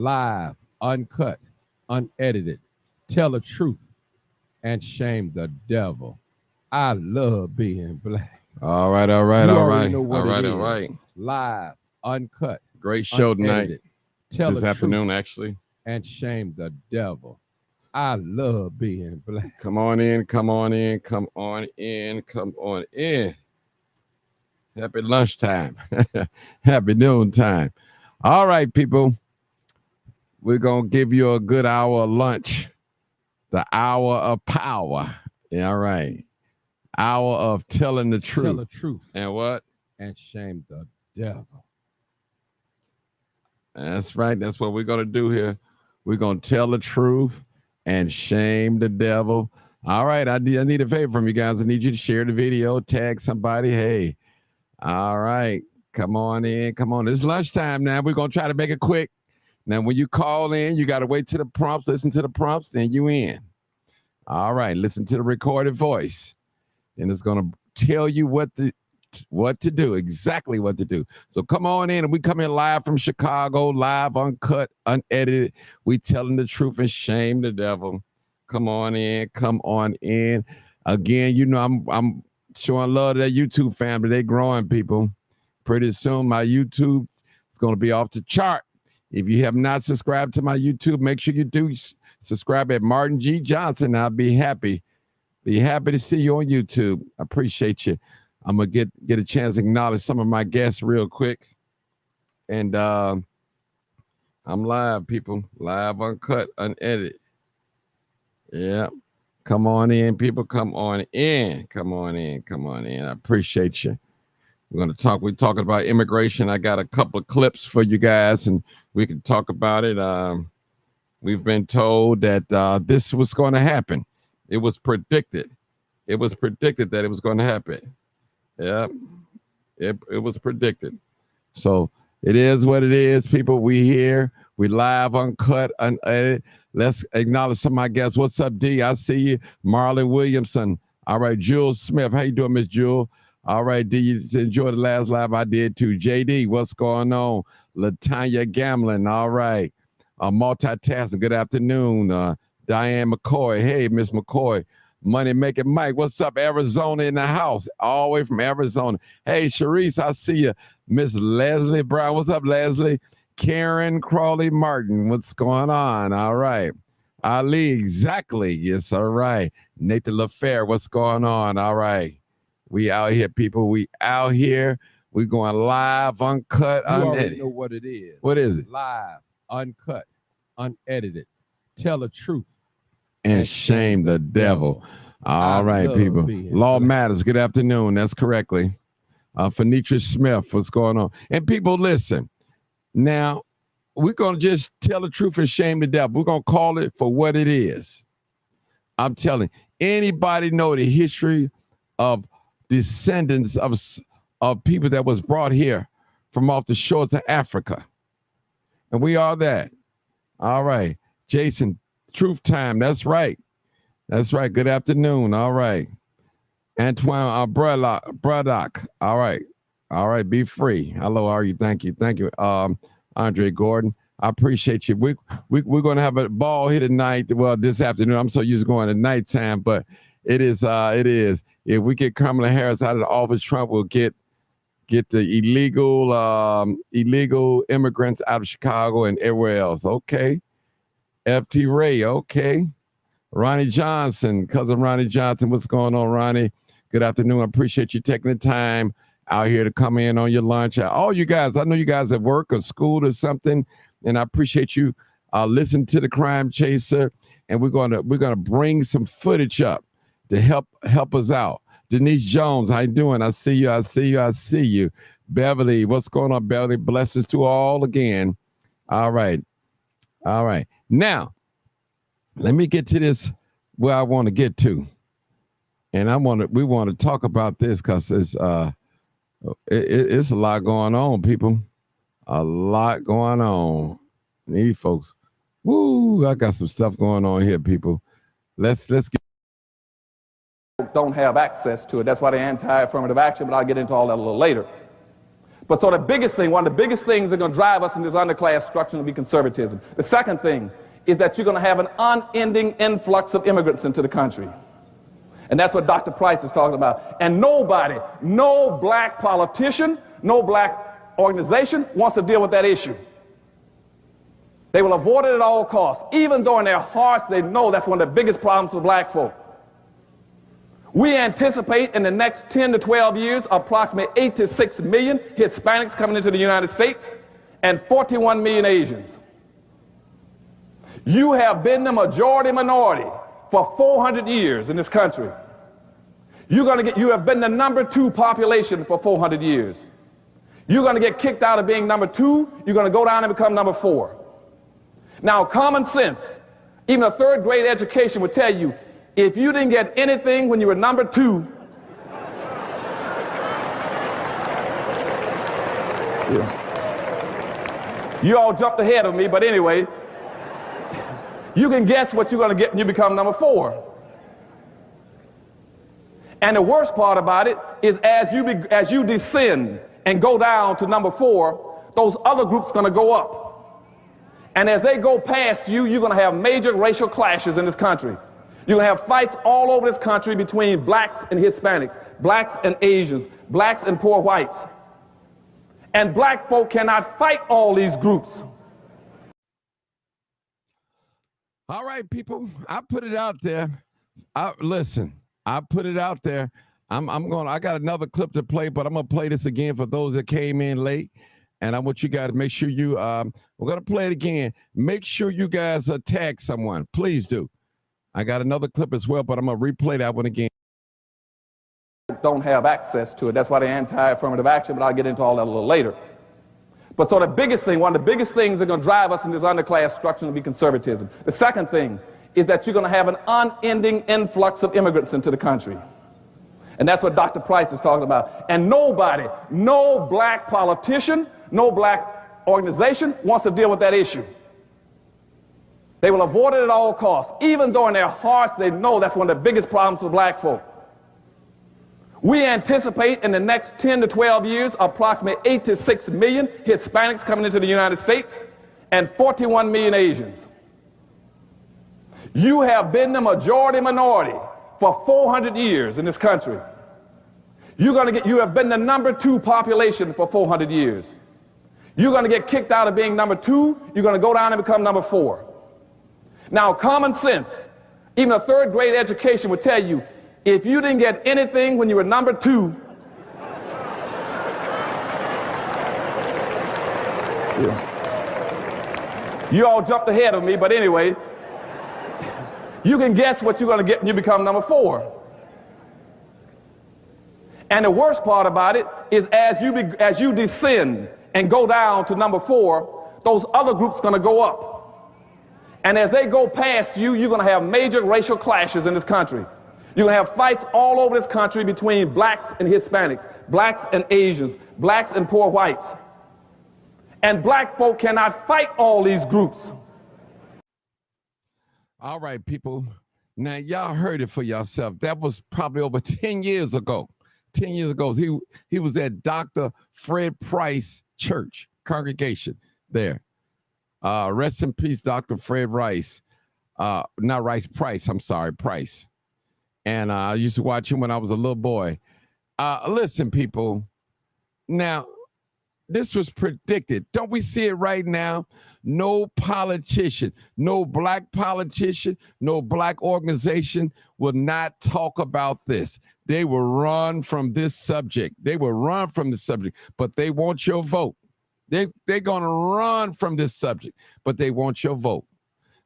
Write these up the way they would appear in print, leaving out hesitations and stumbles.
live, uncut, unedited. Tell the truth and shame the devil. I love being black. All right, all right, You all already right, know all what it right, all is. right. Live, uncut, Great show tonight, unedited. Tell this the truth afternoon, actually. and shame the devil. I love being black. Come on in, come on in, come on in, come on in. Happy lunchtime. Happy noon time. All right, people. We're going to give you a good hour of lunch. The hour of power. Yeah, all right. Hour of telling the truth. Tell the truth And what? and shame the devil. That's right. That's what we're going to do here. We're going to tell the truth and shame the devil. All right. I need a favor from you guys. I need you to share the video, tag somebody. Hey, all right. Come on in. Come on. It's lunchtime now. We're going to try to make it quick. Now, when you call in, you got to wait to the prompts, listen to the prompts, then you in. All right. Listen to the recorded voice. And it's going to tell you what to do, exactly what to do. So come on in, and we come in live from Chicago, live, uncut, unedited. We telling the truth and shame the devil. Come on in, come on in. Again, you know I'm showing love to that YouTube family. They growing, people. Pretty soon my YouTube is going to be off the chart. If you have not subscribed to my YouTube, make sure you do subscribe at Martin G. Johnson. I'll be happy. Be happy to see you on YouTube. I appreciate you. I'm going to get a chance to acknowledge some of my guests real quick. And I'm live, people. Live, uncut, unedited. Yeah. Come on in, people. Come on in. Come on in. Come on in. I appreciate you. We're talking about immigration. I got a couple of clips for you guys, and we can talk about it. We've been told that this was going to happen. It was predicted. It was predicted that it was going to happen. Yeah, it was predicted. So it is what it is, people. We here. We live, uncut, unedited. Let's acknowledge some of my guests. What's up, D? I see you. Marlon Williamson. All right, Jules Smith. How you doing, Miss Jewel? All right, D, you enjoyed the last live I did too. JD, what's going on? Latanya Gamlin. All right. Multitasking. Good afternoon. Diane McCoy. Hey, Miss McCoy. Money Making Mike. What's up? Arizona in the house. All the way from Arizona. Hey, Sharice, I see you. Miss Leslie Brown. What's up, Leslie? Karen Crawley Martin. What's going on? All right. Ali, exactly. Yes, all right. Nathan LaFair. What's going on? All right. We out here, people. We out here. We going live, uncut, You unedited. already know what it is. What is it? Live, uncut, unedited. Tell the truth and shame the devil. All right, people. Law Matters. Good afternoon. That's correctly. Phoenitra Smith, what's going on? And people, listen. Now, we're going to just tell the truth and shame the devil. We're going to call it for what it is. I'm telling anybody know the history of descendants of people that was brought here from off the shores of Africa. And we are that. All right. Jason, Truth Time. That's right. That's right. Good afternoon. All right. Antoine Braddock. All right. All right. Be free. Hello. How are you? Thank you. Thank you. Andre Gordon. I appreciate you. We're going to have a ball here tonight. Well, this afternoon. I'm so used to going at nighttime, but it is. If we get Kamala Harris out of the office, Trump will get the illegal immigrants out of Chicago and everywhere else. Okay. FT Ray. Okay. Ronnie Johnson, cousin Ronnie Johnson. What's going on, Ronnie? Good afternoon. I appreciate you taking the time out here to come in on your lunch. All you guys, I know you guys at work or school or something, and I appreciate you listening to the Crime Chaser. And we're gonna bring some footage up to help us out. Denise Jones, how you doing? I see you. Beverly, what's going on, Beverly? Blessings to all again. All right. Now, let me get to this where I want to get to. And we want to talk about this because it's a lot going on, people. A lot going on. These folks. Woo, I got some stuff going on here, people. Let's get. Don't have access to it. That's why they're anti-affirmative action, but I'll get into all that a little later. But so the biggest thing, one of the biggest things that are going to drive us in this underclass structure will be conservatism. The second thing is that you're going to have an unending influx of immigrants into the country. And that's what Dr. Price is talking about. And nobody, no black politician, no black organization wants to deal with that issue. They will avoid it at all costs, even though in their hearts they know that's one of the biggest problems for black folk. We anticipate in the next 10 to 12 years approximately 8 to 6 million Hispanics coming into the United States and 41 million Asians. You have been the majority minority for 400 years in this country. You have been the number 2 population for 400 years. You're going to get kicked out of being number 2. You're going to go down and become number 4. Now, common sense, even a third grade education would tell you, if you didn't get anything when you were number 2, you all jumped ahead of me, but anyway, you can guess what you're going to get when you become number 4. And the worst part about it is as you descend and go down to number 4, those other groups are going to go up. And as they go past you, you're going to have major racial clashes in this country. You're going to have fights all over this country between blacks and Hispanics, blacks and Asians, blacks and poor whites. And black folk cannot fight all these groups. All right, people, I put it out there. Listen, I put it out there. I got another clip to play, but I'm going to play this again for those that came in late. And I want you guys to make sure we're going to play it again. Make sure you guys tag someone. Please do. I got another clip as well, but I'm going to replay that one again. Don't have access to it. That's why they're anti-affirmative action, but I'll get into all that a little later. But so the biggest thing, one of the biggest things that are going to drive us in this underclass structure will be conservatism. The second thing is that you're going to have an unending influx of immigrants into the country. And that's what Dr. Price is talking about. And nobody, no black politician, no black organization wants to deal with that issue. They will avoid it at all costs, even though in their hearts they know that's one of the biggest problems for black folk. We anticipate in the next 10 to 12 years approximately 8 to 6 million Hispanics coming into the United States and 41 million Asians. You have been the majority minority for 400 years in this country. You have been the number 2 population for 400 years. You're going to get kicked out of being number 2. You're going to go down and become number 4. Now, common sense, even a third grade education would tell you, if you didn't get anything when you were number 2, you all jumped ahead of me, but anyway, you can guess what you're going to get when you become number 4. And the worst part about it is as you descend and go down to number 4, those other groups are going to go up. And as they go past you, you're going to have major racial clashes in this country. You're going to have fights all over this country between blacks and Hispanics, blacks and Asians, blacks and poor whites. And black folk cannot fight all these groups. All right, people. Now, y'all heard it for yourself. That was probably over 10 years ago. 10 years ago, he was at Dr. Fred Price Church congregation there. Rest in peace, Dr. Fred Rice. Not Rice, Price. I'm sorry, Price. And I used to watch him when I was a little boy. Listen, people. Now, this was predicted. Don't we see it right now? No politician, no black politician, no black organization will not talk about this. They will run from this subject. They will run from the subject, but they want your vote. They're going to run from this subject, but they want your vote.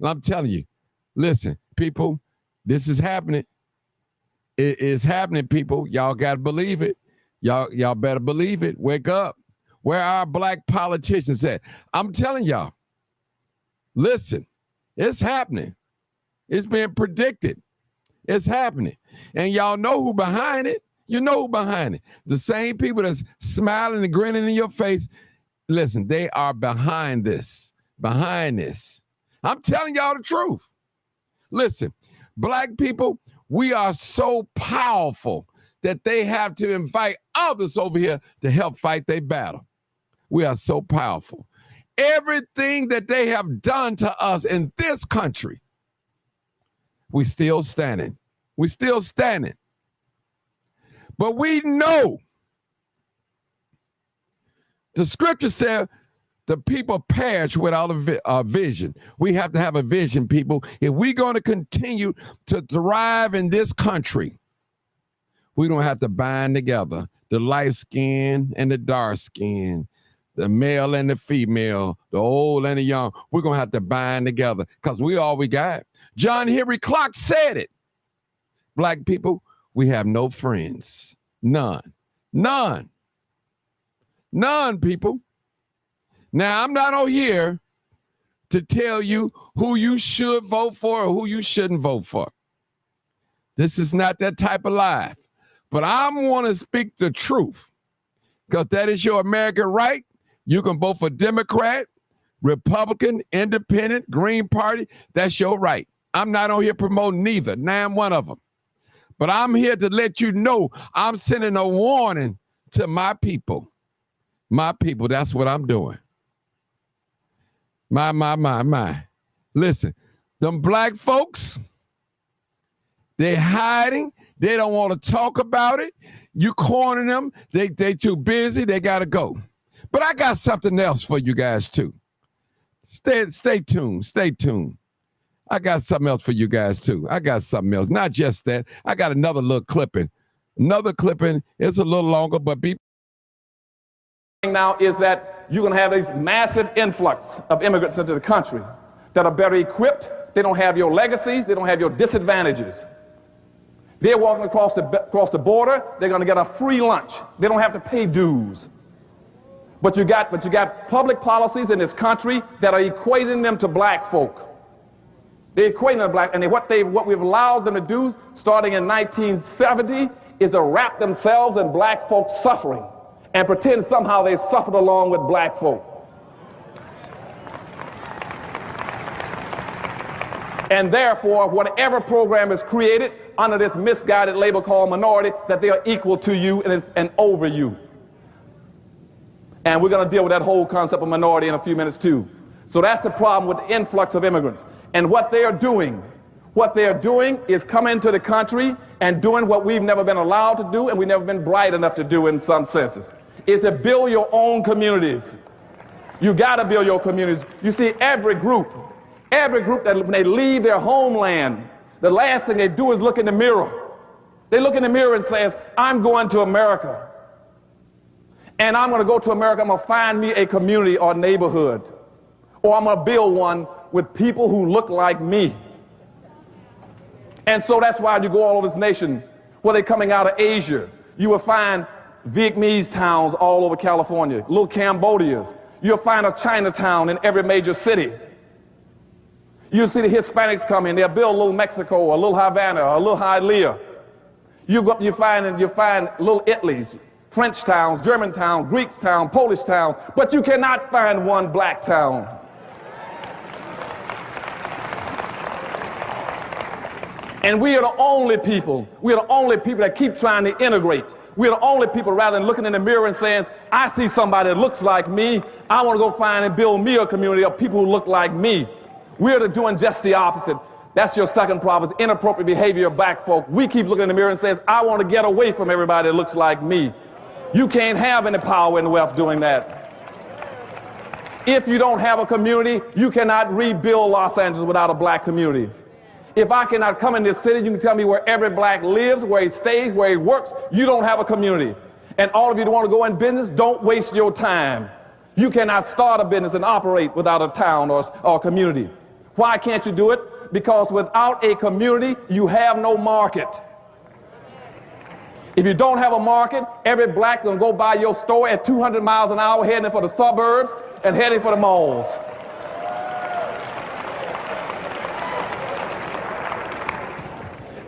And I'm telling you, listen, people, this is happening. It is happening, people. Y'all got to believe it. Y'all better believe it. Wake up. Where are our black politicians at? I'm telling y'all, listen, it's happening. It's been predicted. It's happening. And y'all know who behind it. You know who behind it. The same people that's smiling and grinning in your face. Listen, they are behind this. Behind this. I'm telling y'all the truth. Listen, black people, we are so powerful that they have to invite others over here to help fight their battle. We are so powerful. Everything that they have done to us in this country, we still standing. We still standing. But we know the scripture said the people perish without a vision. We have to have a vision, people. If we're going to continue to thrive in this country, we're going to have to bind together the light skin and the dark skin, the male and the female, the old and the young. We're going to have to bind together because we all we got. John Henry Clark said it. Black people, we have no friends. None. None. None, people. Now, I'm not on here to tell you who you should vote for or who you shouldn't vote for. This is not that type of life. But I want to speak the truth because that is your American right. You can vote for Democrat, Republican, Independent, Green Party. That's your right. I'm not on here promoting neither. Now I'm one of them. But I'm here to let you know I'm sending a warning to my people. My people, that's what I'm doing. My. Listen, them black folks, they're hiding. They don't want to talk about it. You corner them. They too busy. They got to go. But I got something else for you guys, too. Stay tuned. Stay tuned. I got something else for you guys, too. I got something else. Not just that. I got another little clipping. Another clipping. It's a little longer, but be. Now is that you're going to have this massive influx of immigrants into the country that are better equipped. They don't have your legacies. They don't have your disadvantages. They're walking across the border. They're going to get a free lunch. They don't have to pay dues. But you got public policies in this country that are equating them to black folk. They're equating them to black, and what we've allowed them to do, starting in 1970, is to wrap themselves in black folks' suffering and pretend somehow they suffered along with black folk. And therefore, whatever program is created under this misguided label called minority, that they are equal to you and over you. And we're going to deal with that whole concept of minority in a few minutes too. So that's the problem with the influx of immigrants. And what they are doing is coming into the country and doing what we've never been allowed to do and we've never been bright enough to do in some senses, is to build your own communities. You got to build your communities. You see, every group that when they leave their homeland, the last thing they do is look in the mirror. They look in the mirror and says, I'm going to America. And I'm going to go to America. I'm going to find me a community or neighborhood. Or I'm going to build one with people who look like me. And so that's why you go all over this nation, where they're coming out of Asia. You will find Vietnamese towns all over California, little Cambodias. You'll find a Chinatown in every major city. You'll see the Hispanics come in. They'll build a little Mexico, a little Havana, a little Hialeah. You find little Italys, French towns, German town, Greek town, Polish town, but you cannot find one black town. And we are the only people that keep trying to integrate. We're the only people, rather than looking in the mirror and saying, I see somebody that looks like me, I want to go find and build me a community of people who look like me. We're doing just the opposite. That's your second problem, is inappropriate behavior of black folk. We keep looking in the mirror and says, I want to get away from everybody that looks like me. You can't have any power and wealth doing that. If you don't have a community, you cannot rebuild Los Angeles without a black community. If I cannot come in this city, you can tell me where every black lives, where he stays, where he works. You don't have a community. And all of you that want to go in business, don't waste your time. You cannot start a business and operate without a town or a community. Why can't you do it? Because without a community, you have no market. If you don't have a market, every black is going to go by your store at 200 miles an hour heading for the suburbs and heading for the malls.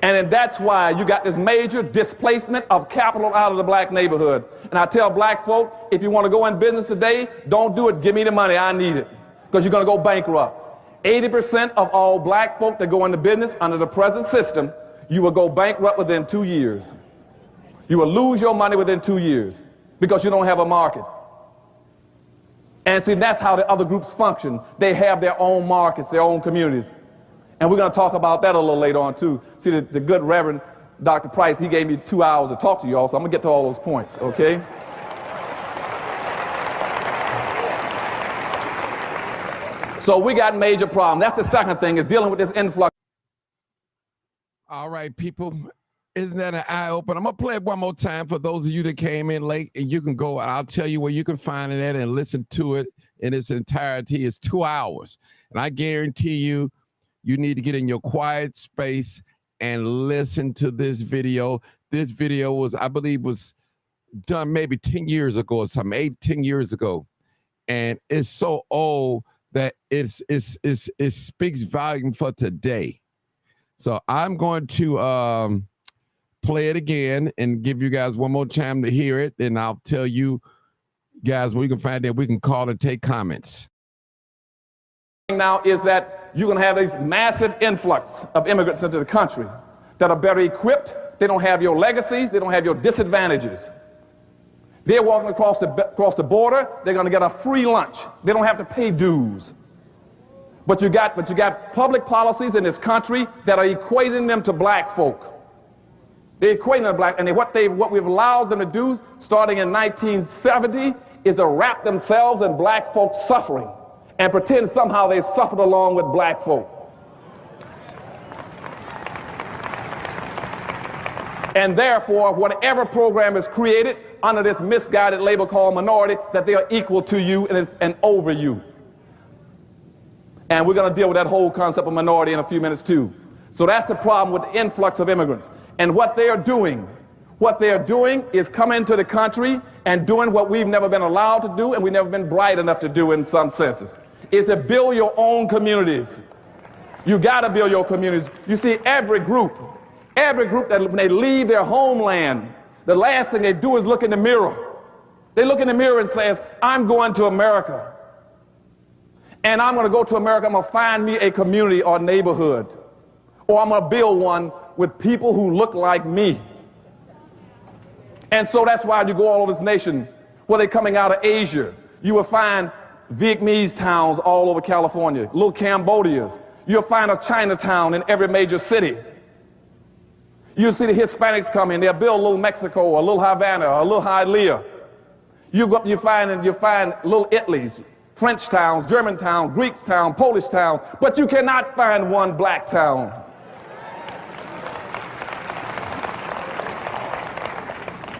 And that's why you got this major displacement of capital out of the black neighborhood. And I tell black folk, if you want to go in business today, don't do it. Give me the money. I need it. Because you're going to go bankrupt. 80% of all black folk that go into business under the present system, you will go bankrupt within 2 years. You will lose your money within 2 years because you don't have a market. And see, that's how the other groups function. They have their own markets, their own communities. And we're going to talk about that a little later on, too. See, the good Reverend Dr. Price, he gave me 2 hours to talk to you all, so I'm going to get to all those points, okay? So we got major problems. That's the second thing, is dealing with this influx. All right, people. Isn't that an eye-opener? I'm going to play it one more time for those of you that came in late, and you can go, I'll tell you where you can find it at and listen to it in its entirety. It's 2 hours. And I guarantee you, you need to get in your quiet space and listen to this video. This video was, I believe, was done maybe 10 years ago or something, 8-10 years ago. And it's so old that it speaks volume for today. So I'm going to play it again and give you guys one more time to hear it. And I'll tell you guys where you can find it. We can call and take comments. Now is that you're going to have this massive influx of immigrants into the country that are better equipped. They don't have your legacies. They don't have your disadvantages. They're walking across the border. They're going to get a free lunch. They don't have to pay dues. But you got public policies in this country that are equating them to black folk. They're equating them to black, and what we've allowed them to do starting in 1970 is to wrap themselves in black folks' suffering and pretend somehow they suffered along with black folk. And therefore, whatever program is created under this misguided label called minority, that they are equal to you and over you. And we're going to deal with that whole concept of minority in a few minutes too. So that's the problem with the influx of immigrants. And what they are doing is coming into the country and doing what we've never been allowed to do and we've never been bright enough to do in some senses, is to build your own communities. You got to build your communities. You see, every group that when they leave their homeland, the last thing they do is look in the mirror. They look in the mirror and says, I'm going to America. And I'm going to go to America. I'm going to find me a community or neighborhood. Or I'm going to build one with people who look like me. And so that's why you go all over this nation, where they're coming out of Asia. You will find Vietnamese towns all over California, little Cambodias. You'll find a Chinatown in every major city. You'll see the Hispanics come in. They'll build a little Mexico, a little Havana, a little Hialeah. You go up, you find little Italys, French towns, German town, Greek town, Polish town, but you cannot find one black town.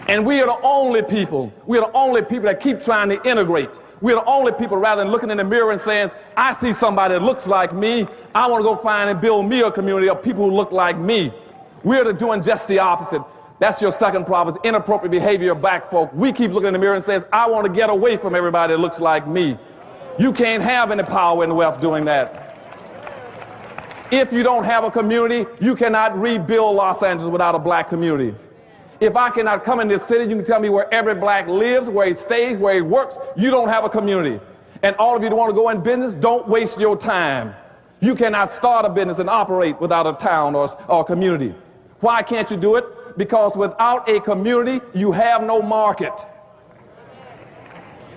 And we are the only people that keep trying to integrate. We are the only people, rather than looking in the mirror and saying, I see somebody that looks like me, I want to go find and build me a community of people who look like me. We're doing just the opposite. That's your second problem, is inappropriate behavior of black folk. We keep looking in the mirror and says, I want to get away from everybody that looks like me. You can't have any power and wealth doing that. If you don't have a community, you cannot rebuild Los Angeles without a black community. If I cannot come in this city, you can tell me where every black lives, where he stays, where he works. You don't have a community. And all of you that want to go in business, don't waste your time. You cannot start a business and operate without a town or a community. Why can't you do it? Because without a community, you have no market.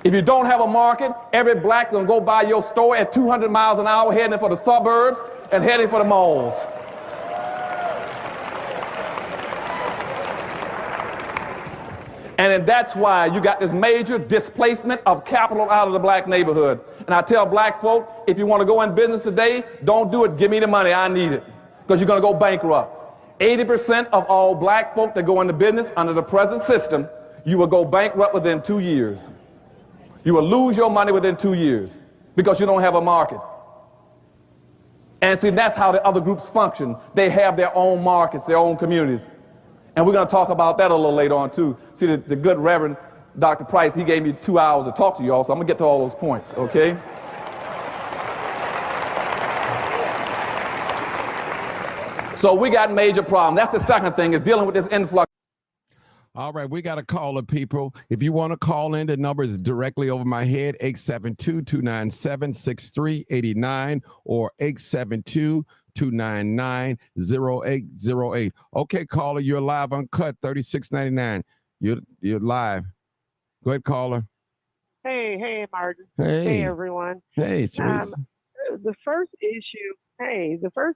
If you don't have a market, every black gonna go by your store at 200 miles an hour, heading for the suburbs and heading for the malls. And that's why you got this major displacement of capital out of the black neighborhood. And I tell black folk, if you want to go in business today, don't do it. Give me the money. I need it. Because you're going to go bankrupt. 80% of all black folk that go into business under the present system, you will go bankrupt within 2 years. You will lose your money within 2 years because you don't have a market. And see, that's how the other groups function. They have their own markets, their own communities. And we're going to talk about that a little later on, too. See, the good Reverend Dr. Price, he gave me 2 hours to talk to you all, so I'm going to get to all those points, okay? So we got major problems. That's the second thing, is dealing with this influx. All right, we got a caller, people. If you want to call in, the number is directly over my head, 872-297-6389 or 872-299-0808. Okay, caller, you're live uncut, $36.99. You're live. Go ahead, caller. Hey, Martin. Hey, Hey, everyone. hey, Um, Teresa. the first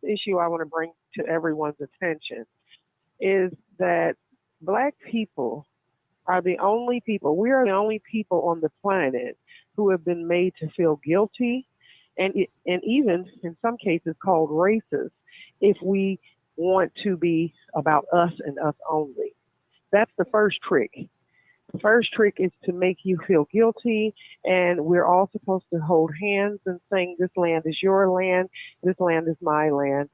issue I want to bring to everyone's attention is that Black people are the only people, we are the only people on the planet who have been made to feel guilty and even in some cases called racist if we want to be about us and us only. That's the first trick. The first trick is to make you feel guilty, and we're all supposed to hold hands and sing, "This land is your land, this land is my land."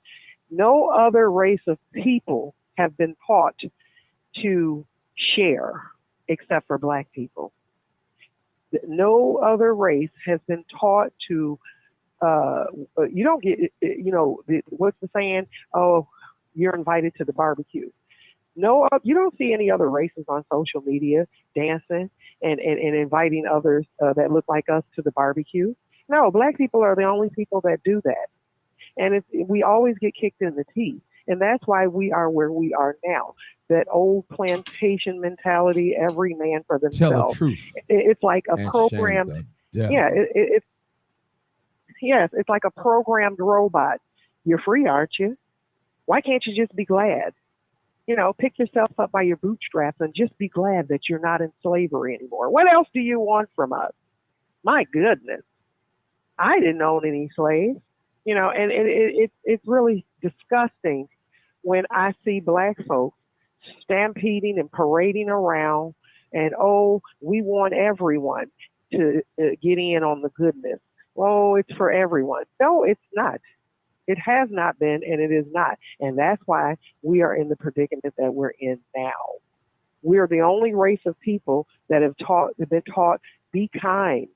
No other race of people have been taught to share except for Black people. No other race has been taught to, uh, you don't get, what's the saying? Oh, you're invited to the barbecue. No, you don't see any other races on social media dancing and inviting others that look like us to the barbecue. No, Black people are the only people that do that. And we always get kicked in the teeth. And that's why we are where we are now. That old plantation mentality, every man for Tell the themselves. truth It's like a and shame programmed, the yeah, devil. yes, it's like a programmed robot. You're free, aren't you? Why can't you just be glad? Pick yourself up by your bootstraps and just be glad that you're not in slavery anymore. What else do you want from us? My goodness, I didn't own any slaves. And it's really disgusting when I see Black folks stampeding and parading around, and oh, we want everyone to get in on the goodness. Oh, it's for everyone. No, it's not. It has not been, and it is not. And that's why we are in the predicament that we're in now. We're the only race of people that have been taught, be kind.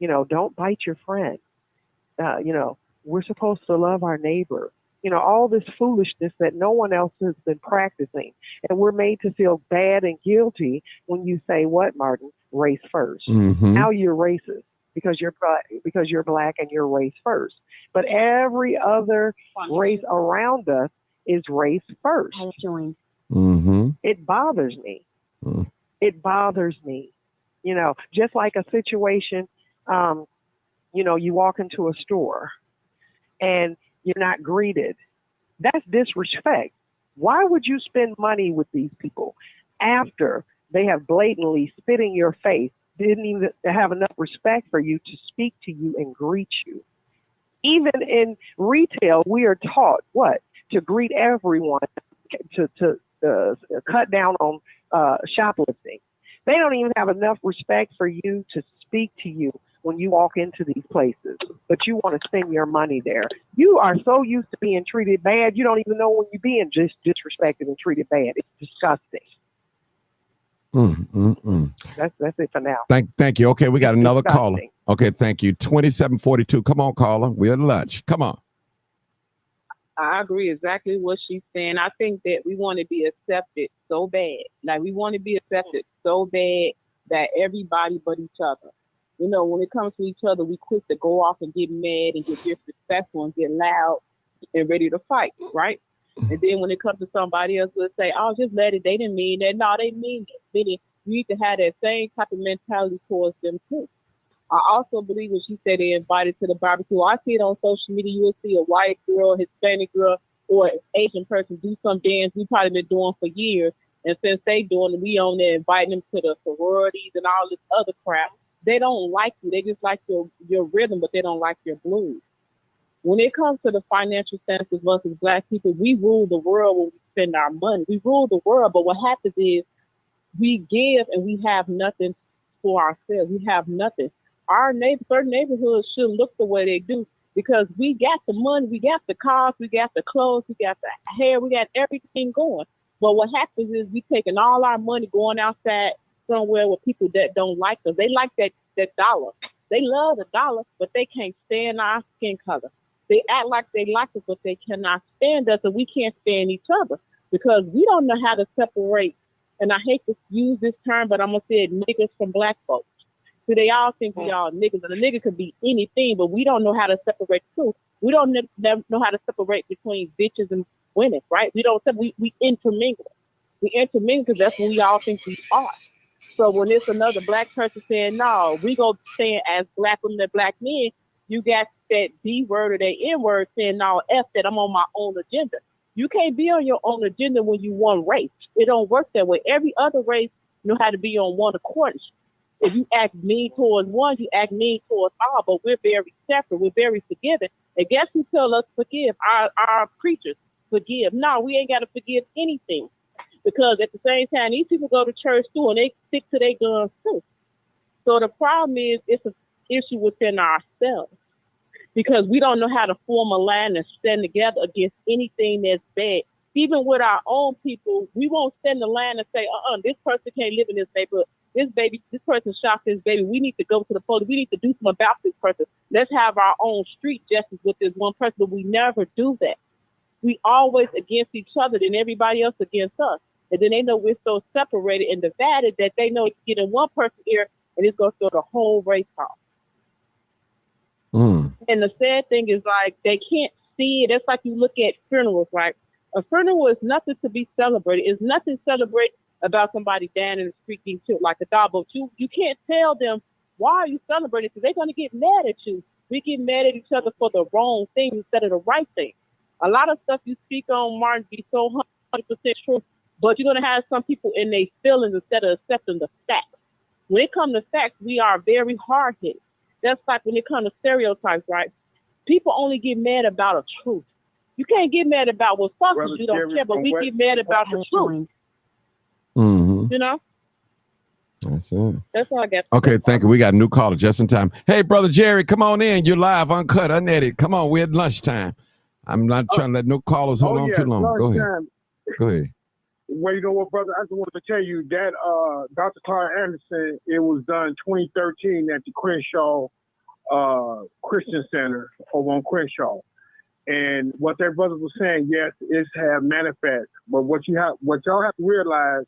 Don't bite your friend. Uh, you know, we're supposed to love our neighbor. All this foolishness that no one else has been practicing. And we're made to feel bad and guilty when you say what, Martin? Race first. Mm-hmm. Now you're racist because you're Black and you're race first. But every other race around us is race first. Mm-hmm. It bothers me. It bothers me. Just like a situation, you walk into a store and you're not greeted. That's disrespect. Why would you spend money with these people after they have blatantly spit in your face, didn't even have enough respect for you to speak to you and greet you? Even in retail, we are taught what? To greet everyone, to cut down on shoplifting. They don't even have enough respect for you to speak to you when you walk into these places, but you want to spend your money there. You are so used to being treated bad, you don't even know when you're being just disrespected and treated bad. It's disgusting. That's it for now. Thank you. Okay, we got It's another caller. disgusting. Okay, thank you. 2742. Come on, caller. We're at lunch. Come on. I agree exactly what she's saying. I think that we want to be accepted so bad. Like we want to be accepted so bad that everybody but each other. When it comes to each other, we quick to go off and get mad and get disrespectful and get loud and ready to fight, right? And then when it comes to somebody else, we'll say, "Oh, just let it. They didn't mean that." No, they mean it. You need to have that same type of mentality towards them too. I also believe when she said they invited to the barbecue, I see it on social media. You will see a white girl, Hispanic girl, or an Asian person do some dance we probably been doing for years. And since they doing it, we on there inviting them to the sororities and all this other crap. They don't like you. They just like your rhythm, but they don't like your blues. When it comes to the financial census versus Black people, we rule the world when we spend our money. We rule the world, but what happens is we give and we have nothing for ourselves. We have nothing. Our certain neighborhoods should look the way they do because we got the money, we got the cars, we got the clothes, we got the hair, we got everything going. But what happens is we taking all our money going outside somewhere with people that don't like us. They like that dollar. They love the dollar, but they can't stand our skin color. They act like they like us, but they cannot stand us, and we can't stand each other because we don't know how to separate. And I hate to use this term, but I'm gonna say it, niggas from Black folks. So they all think we all niggas, and a nigga could be anything, but we don't know how to separate the two. We don't know how to separate between bitches and women, right? We don't. We intermingle. We intermingle because that's what we all think we are. So when it's another black person saying, no, we go stand as black women and black men, you got that D word or that N word saying, no, F that, I'm on my own agenda. You can't be on your own agenda when you one race. It don't work that way. Every other race know how to be on one accord. If you act mean towards one, you act mean towards all, but we're very separate. We're very forgiving. And guess who tell us forgive? Our preachers forgive. No, we ain't got to forgive anything. Because at the same time, these people go to church too, and they stick to their guns too. So the problem is, it's an issue within ourselves. Because we don't know how to form a line and stand together against anything that's bad. Even with our own people, we won't stand the line and say, this person can't live in this neighborhood. This person shot this baby. We need to go to the police. We need to do something about this person. Let's have our own street justice with this one person, but we never do that. We always against each other, then everybody else against us. And then they know we're so separated and divided that they know it's getting one person here and it's going to throw the whole race off. And the sad thing is, like, they can't see it. It's like you look at funerals, right? A funeral is nothing to be celebrated. It's nothing to celebrate about somebody dying in the street being killed like a dog. But you can't tell them, why are you celebrating? Because they're going to get mad at you. We get mad at each other for the wrong thing instead of the right thing. A lot of stuff you speak on, Martin, be so 100% true, but you're going to have some people in their feelings instead of accepting the facts. When it comes to facts, we are very hard-hit. That's like when it comes to stereotypes, right? People only get mad about a truth. You can't get mad about what fuck you don't care, but we get mad about the truth. Mm-hmm. You know? That's it. That's all I got. Okay, thank you. We got a new caller just in time. Hey, Brother Jerry, come on in. You're live, uncut, unedited. Come on, we're at lunchtime. I'm not trying to let no callers hold on too long. Go ahead. Go ahead. Well, you know what, brother? I just wanted to tell you that Dr. Clyde Anderson, it was done 2013 at the Crenshaw Christian Center over on Crenshaw. And what that brother was saying, yes, is have manifest. But what y'all have to realize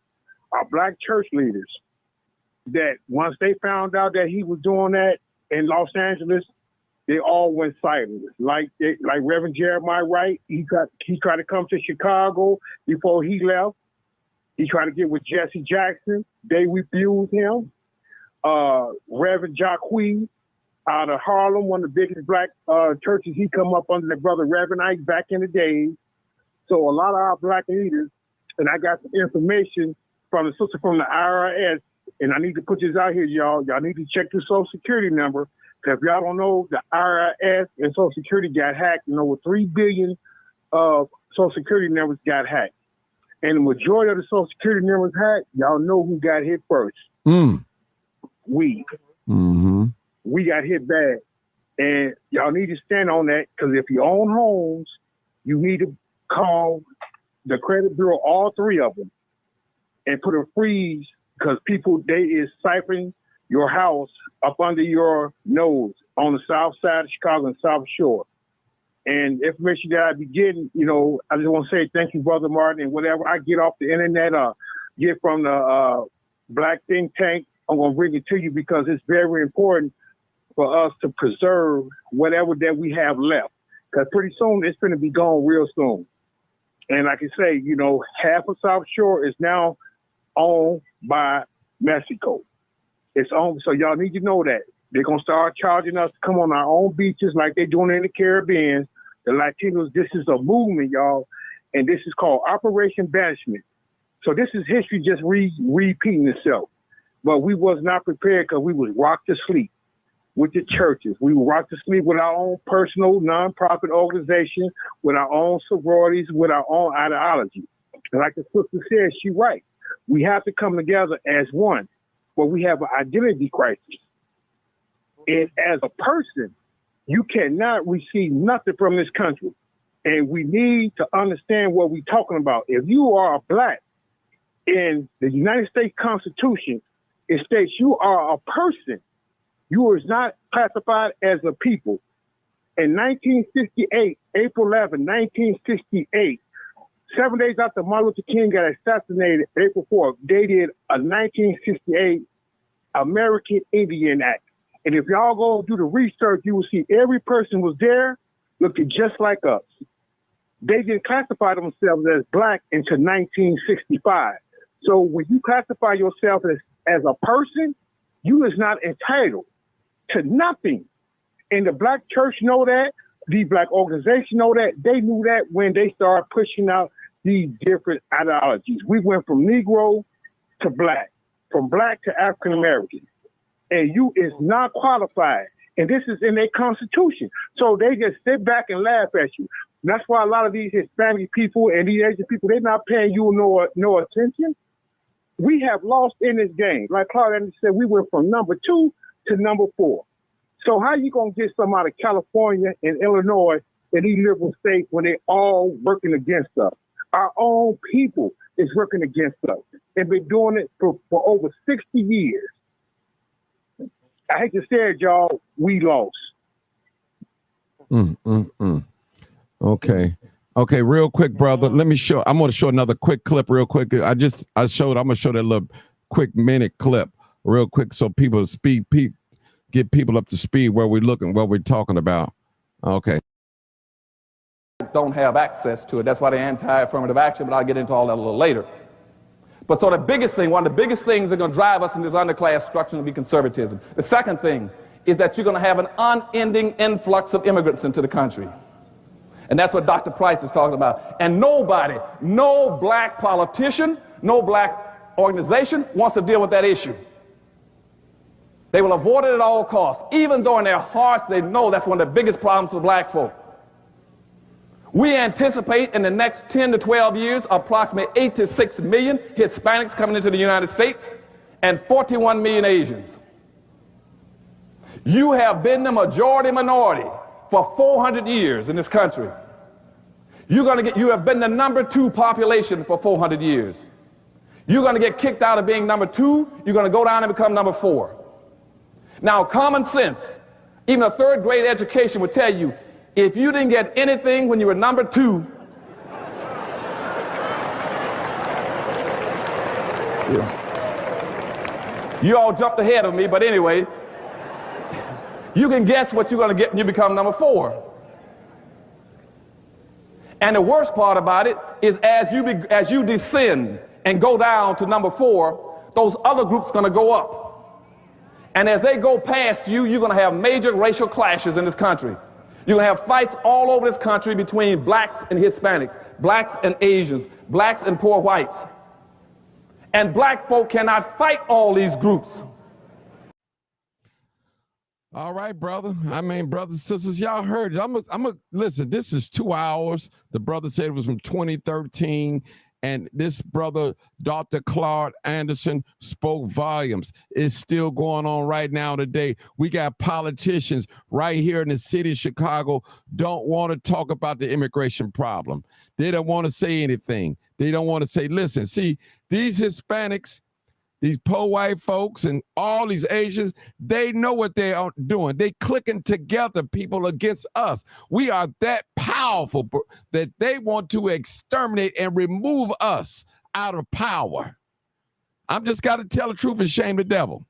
are black church leaders that once they found out that he was doing that in Los Angeles, they all went silent. Like Reverend Jeremiah Wright, he tried to come to Chicago before he left. He tried to get with Jesse Jackson. They refused him. Reverend Jacques out of Harlem, one of the biggest black churches, he come up under their brother Reverend Ike back in the days. So a lot of our black leaders, and I got some information from the sister from the IRS, and I need to put this out here, y'all. Y'all need to check the Social Security number. Because if y'all don't know, the IRS and Social Security got hacked, and over 3 billion of Social Security numbers got hacked. And the majority of the Social Security numbers hacked, y'all know who got hit first. We. Mm-hmm. We got hit bad. And y'all need to stand on that, because if you own homes, you need to call the credit bureau, all three of them, and put a freeze, because people, they is siphoning your house up under your nose on the south side of Chicago and South Shore. And information that I be getting, you know, I just want to say thank you, Brother Martin, and whatever I get off the internet, get from the Black Think Tank, I'm going to bring it to you, because it's very important for us to preserve whatever that we have left. Because pretty soon it's going to be gone real soon. And like I say, you know, half of South Shore is now owned by Mexico. It's owned, so y'all need to know that. They're going to start charging us to come on our own beaches like they're doing in the Caribbean. The Latinos, this is a movement, y'all, and this is called Operation Banishment. So this is history just repeating itself. But we was not prepared, because we was rocked to sleep with the churches. We were rocked to sleep with our own personal nonprofit organization, with our own sororities, with our own ideology. And like the sister said, she's right. We have to come together as one, but we have an identity crisis. And as a person, you cannot receive nothing from this country. And we need to understand what we're talking about. If you are black, in the United States Constitution, it states you are a person. You are not classified as a people. In 1968, April 11, 1968, 7 days after Martin Luther King got assassinated, April 4th, they did a 1968 American Indian Act. And if y'all go do the research, you will see every person was there looking just like us. They didn't classify themselves as black until 1965. So when you classify yourself as a person, you is not entitled to nothing. And the black church know that. The black organization know that. They knew that when they started pushing out these different ideologies. We went from Negro to black, from black to African American, and you is not qualified. And this is in their constitution. So they just sit back and laugh at you. And that's why a lot of these Hispanic people and these Asian people, they're not paying you no attention. We have lost in this game. Like Claudia said, we went from number 2 to number 4. So how you gonna get some out of California and Illinois and these liberal states when they all working against us? Our own people is working against us. They've been doing it for over 60 years. I hate to say it, y'all, we lost. Okay, real quick, brother. Let me show. I'm going to show another quick clip real quick. I'm going to show that little quick minute clip real quick so people get people up to speed where we're looking, what we're talking about. Okay. Don't have access to it. That's why they're anti-affirmative action, but I'll get into all that a little later. But so the biggest thing, one of the biggest things that are going to drive us in this underclass structure will be conservatism. The second thing is that you're going to have an unending influx of immigrants into the country. And that's what Dr. Price is talking about. And nobody, no black politician, no black organization wants to deal with that issue. They will avoid it at all costs, even though in their hearts they know that's one of the biggest problems for black folk. We anticipate in the next 10 to 12 years approximately 8 to 6 million Hispanics coming into the United States and 41 million Asians. You have been the majority minority for 400 years in this country. You have been the number 2 population for 400 years. You're going to get kicked out of being number 2. You're going to go down and become number 4. Now, common sense, even a third grade education would tell you, if you didn't get anything when you were number 2, you all jumped ahead of me, but anyway, you can guess what you're going to get when you become number 4. And the worst part about it is as you descend and go down to number 4, those other groups are going to go up. And as they go past you, you're going to have major racial clashes in this country. You're going to have fights all over this country between blacks and Hispanics, blacks and Asians, blacks and poor whites. And black folk cannot fight all these groups. All right, brother. I mean, brothers and sisters, y'all heard it. Listen, this is 2 hours. The brother said it was from 2013. And this brother, Dr. Claude Anderson, spoke volumes. It's still going on right now today. We got politicians right here in the city of Chicago don't want to talk about the immigration problem. They don't want to say anything. They don't want to say, listen, see, these Hispanics, these poor white folks and all these Asians, they know what they are doing. They clicking together people against us. We are that powerful that they want to exterminate and remove us out of power. I'm just got to tell the truth and shame the devil.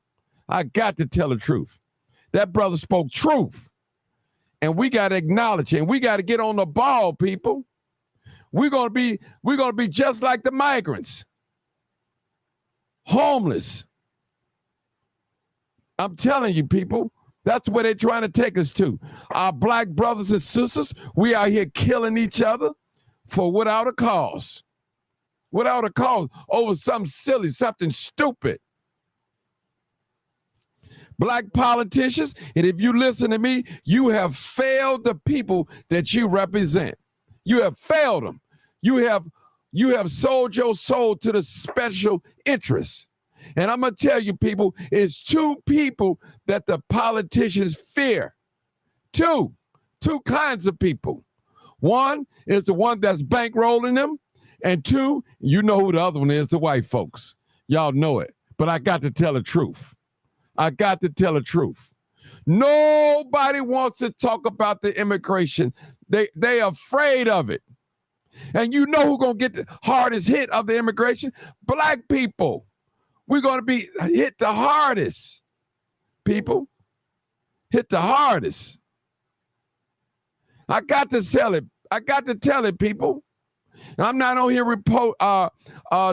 I got to tell the truth. That brother spoke truth. And we got to acknowledge it. And we got to get on the ball, people. We're gonna be just like the migrants. Homeless. I'm telling you, people, that's where they're trying to take us to. Our black brothers and sisters, we out here killing each other for without a cause. Without a cause, over something silly, something stupid. Black politicians, and if you listen to me, you have failed the people that you represent. You have failed them. You have sold your soul to the special interests. And I'm going to tell you, people, it's 2 people that the politicians fear. Two kinds of people. One is the one that's bankrolling them. And 2, you know who the other one is, the white folks. Y'all know it. But I got to tell the truth. I got to tell the truth. Nobody wants to talk about the immigration. They afraid of it. And you know who's going to get the hardest hit of the immigration? Black people. We're going to be hit the hardest. People. Hit the hardest. I got to tell it. I got to tell it, people. And I'm not on here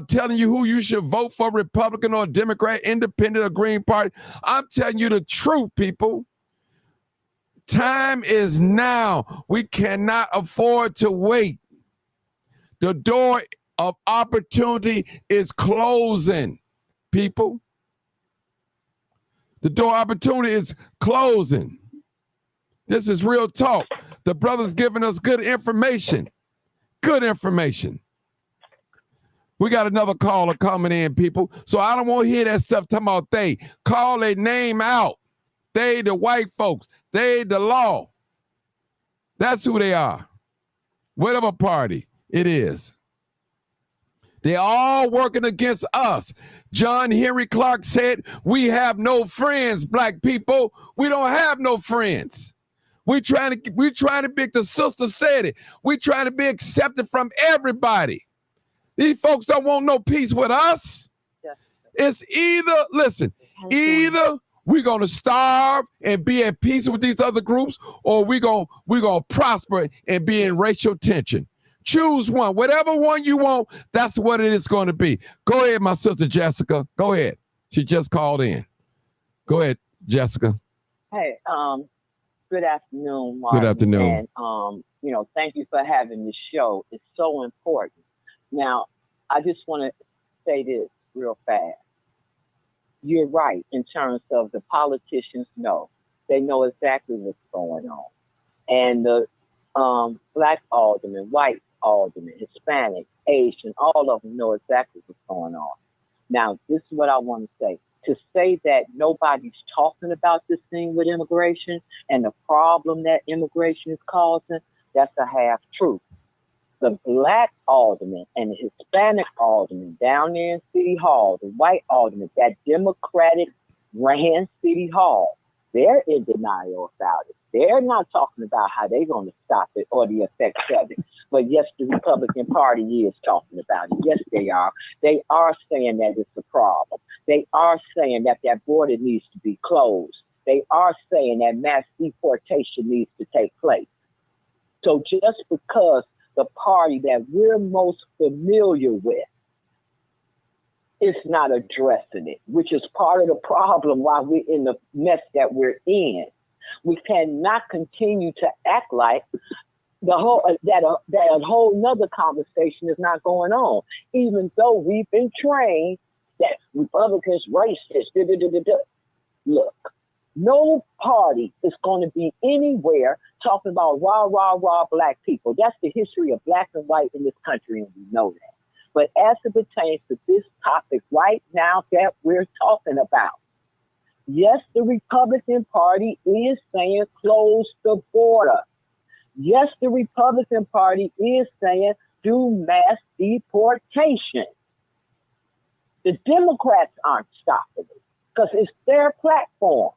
telling you who you should vote for, Republican or Democrat, Independent or Green Party. I'm telling you the truth, people. Time is now. We cannot afford to wait. The door of opportunity is closing, people. The door of opportunity is closing. This is real talk. The brother's giving us good information. Good information. We got another caller coming in, people. So I don't want to hear that stuff talking about they. Call their name out. They, the white folks. They, the law. That's who they are. Whatever party it is. They're all working against us. John Henry Clark said, we have no friends, black people. We don't have no friends. We trying to be, the sister said it. We trying to be accepted from everybody. These folks don't want no peace with us. It's either, listen, either we're going to starve and be at peace with these other groups, or we're going to prosper and be in racial tension. Choose one. Whatever one you want, that's what it is going to be. Go ahead, my sister Jessica. Go ahead. She just called in. Go ahead, Jessica. Hey, good afternoon, Martin. Good afternoon. And, thank you for having this show. It's so important. Now, I just want to say this real fast. You're right in terms of the politicians know. They know exactly what's going on. And the black aldermen, white aldermen, Hispanic, Asian, all of them know exactly what's going on. Now, this is what I want to say. To say that nobody's talking about this thing with immigration and the problem that immigration is causing, that's a half truth. The black aldermen and the Hispanic aldermen down there in City Hall, the white aldermen, that Democratic ran City Hall, they're in denial about it. They're not talking about how they're going to stop it or the effects of it. But yes, the Republican Party is talking about it. Yes, they are. They are saying that it's a problem. They are saying that that border needs to be closed. They are saying that mass deportation needs to take place. So just because the party that we're most familiar with is not addressing it, which is part of the problem why we're in the mess that we're in. We cannot continue to act like the whole that a whole nother conversation is not going on, even though we've been trained that Republicans racist. Look, no party is going to be anywhere talking about rah, rah, rah black people. That's the history of black and white in this country, and we know that. But as it pertains to this topic right now that we're talking about, yes, the Republican Party is saying close the border. Yes, the Republican Party is saying do mass deportation. The Democrats aren't stopping it because it's their platform.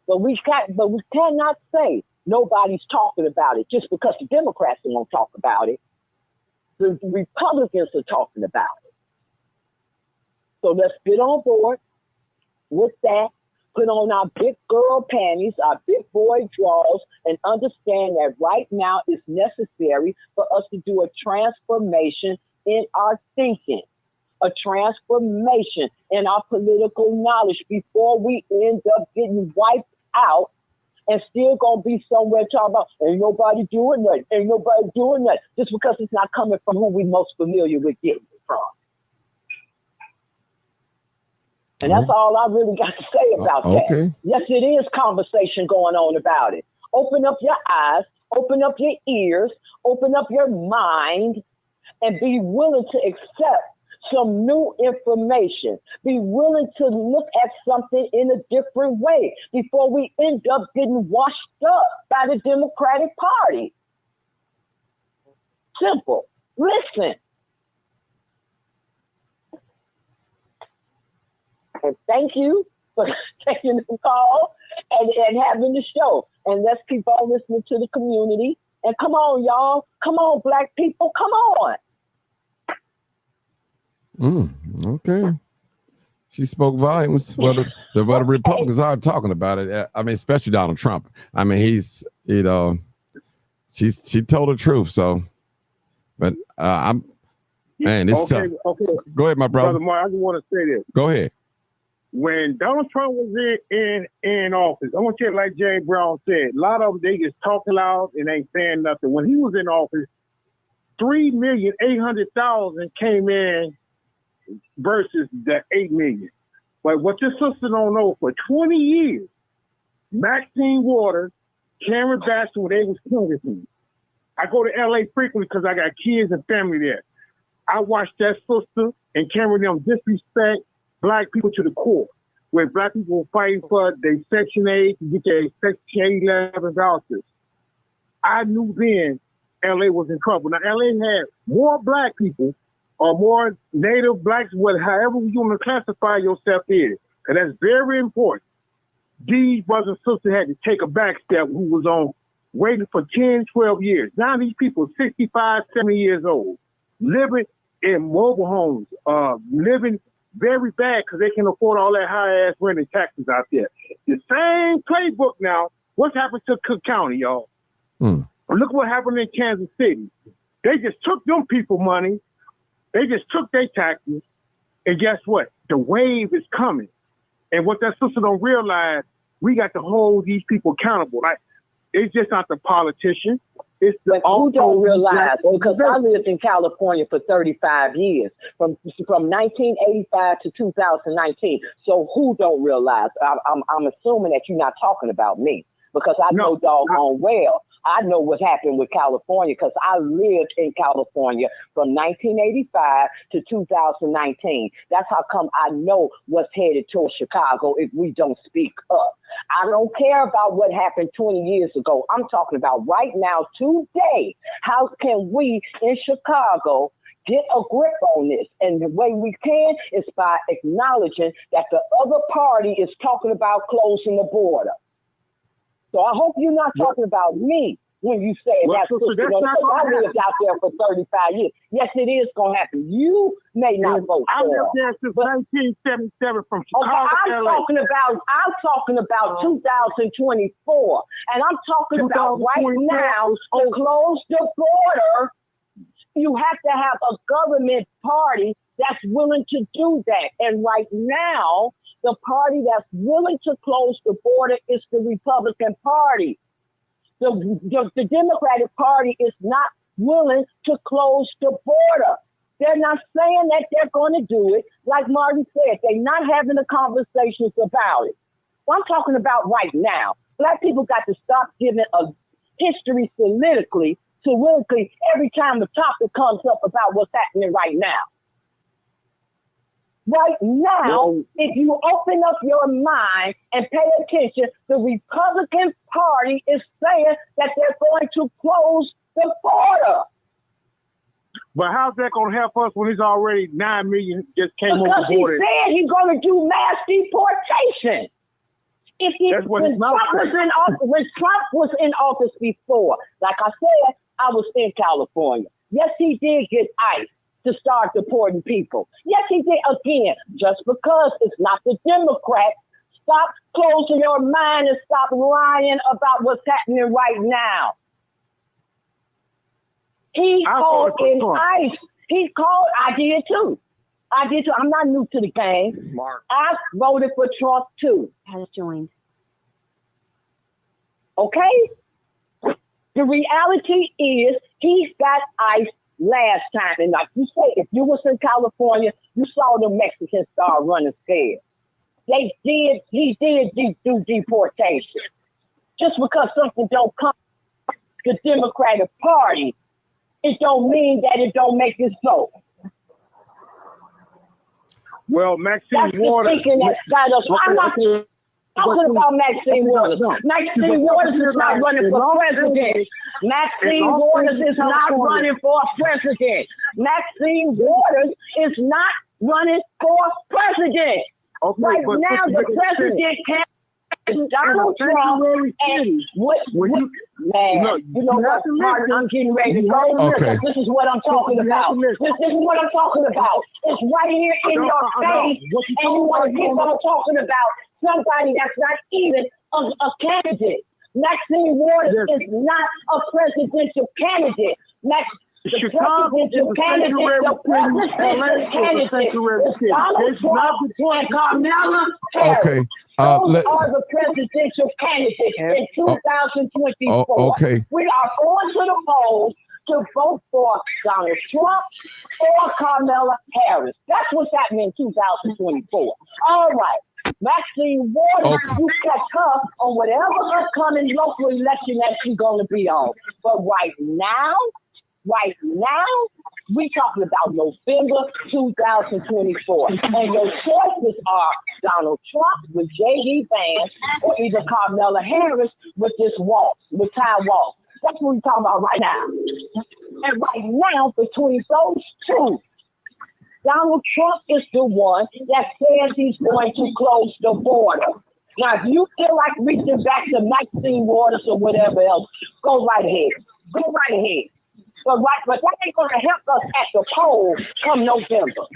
But we cannot say nobody's talking about it just because the Democrats won't talk about it. The Republicans are talking about it. So let's get on board with that, put on our big girl panties, our big boy drawers, and understand that right now it's necessary for us to do a transformation in our thinking, a transformation in our political knowledge before we end up getting wiped out and still gonna be somewhere talking about ain't nobody doing that, ain't nobody doing that, just because it's not coming from who we most familiar with getting it from. And that's all I really got to say about that. Yes, it is conversation going on about it. Open up your eyes, open up your ears, open up your mind, and be willing to accept some new information. Be willing to look at something in a different way before we end up getting washed up by the Democratic Party. Simple. Listen. And thank you for taking the call and having the show. And let's keep on listening to the community. And come on, y'all. Come on, black people. Come on. Okay. She spoke volumes. Well, the Republicans are talking about it. I mean, especially Donald Trump. I mean, he's, she told the truth. So, But I'm man, it's Okay, tough. okay. Go ahead, my brother. Brother Mark, I just want to say this. Go ahead. When Donald Trump was in office, I want to tell you, like Jay Brown said, a lot of them, they just talking loud and ain't saying nothing. When he was in office, 3,800,000 came in versus the 8 million. But what your sister don't know, for 20 years, Maxine Waters, Karen Bass, when they was congressmen. I go to LA frequently because I got kids and family there. I watched that sister and Karen them disrespect black people to the core, where black people were fighting for their Section 8 to get their Section 11 vouchers. I knew then LA was in trouble. Now, LA had more black people or more native blacks, however you want to classify yourself in. And that's very important. These brothers and sisters had to take a back step who was on waiting for 10, 12 years. Now these people 65, 70 years old, living in mobile homes, living very bad because they can afford all that high-ass rent and taxes out there. The same playbook now. What's happened to Cook County, y'all? Look what happened in Kansas City. They just took them people money. They just took their taxes. And guess what? The wave is coming. And what that sister don't realize, we got to hold these people accountable. Like, it's just not the politician. It's the who don't realize, because I lived in California for 35 years, from 1985 to 2019. So who don't realize? I'm assuming that you're not talking about me, because I know doggone well. I know what happened with California because I lived in California from 1985 to 2019. That's how come I know what's headed towards Chicago if we don't speak up. I don't care about what happened 20 years ago. I'm talking about right now, today. How can we in Chicago get a grip on this? And the way we can is by acknowledging that the other party is talking about closing the border. So I hope you're not talking about me when you say that's I lived out there for 35 years. Yes, it is going to happen. You may not vote for it. I lived there since 1977 from Chicago to LA. I'm talking about 2024. And I'm talking about right now to close the border. You have to have a government party that's willing to do that. And right now, the party that's willing to close the border is the Republican Party. The Democratic Party is not willing to close the border. They're not saying that they're going to do it. Like Martin said, they're not having the conversations about it. Well, I'm talking about right now. Black people got to stop giving a history politically every time the topic comes up about what's happening right now. Right now, if you open up your mind and pay attention, the Republican Party is saying that they're going to close the border. But how's that going to help us when it's already 9 million just came over the border? Because he said he's going to do mass deportation. When Trump was in office before, like I said, I was in California. Yes, he did get ICE to start deporting people. Yes, he did. Again, just because it's not the Democrats, stop closing your mind and stop lying about what's happening right now. He called in ICE. I did too. I'm not new to the game. Mark. I voted for Trump too. Has joined. Okay? The reality is he got ICE last time. And like you say, if you was in California, you saw the Mexicans start running scared. He did do deportation. Just because something don't come to the Democratic Party, it don't mean that it don't make it so. Well, Maxine Waters. I'm not talking about Maxine Waters. Maxine Waters is not running for president. Maxine Waters is not running for president. Maxine Waters is not running for president. Okay, right now, the president can't. Donald Trump and I'm getting ready to go. Okay. This is what I'm talking about. This is what I'm talking about. It's right here in your face, and you want to keep on talking about somebody that's not even a candidate. Maxine Waters is not a presidential candidate. Chicago is a sanctuary city. Donald Trump and Kamala Harris. Okay. Those are the presidential candidates in 2024. Okay. We are going to the polls to vote for Donald Trump or Kamala Harris. That's what's happening in 2024. All right. Maxine Waters, you catch her on whatever upcoming local election that she's going to be on. But right now, we talking about November 2024. And your choices are Donald Trump with J.D. Vance or either Kamala Harris with this waltz, with Ty Waltz. That's what we're talking about right now. And right now, between those two, Donald Trump is the one that says he's going to close the border. Now, if you feel like reaching back to Maxine Waters or whatever else, go right ahead. Go right ahead. But that ain't going to help us at the polls come November.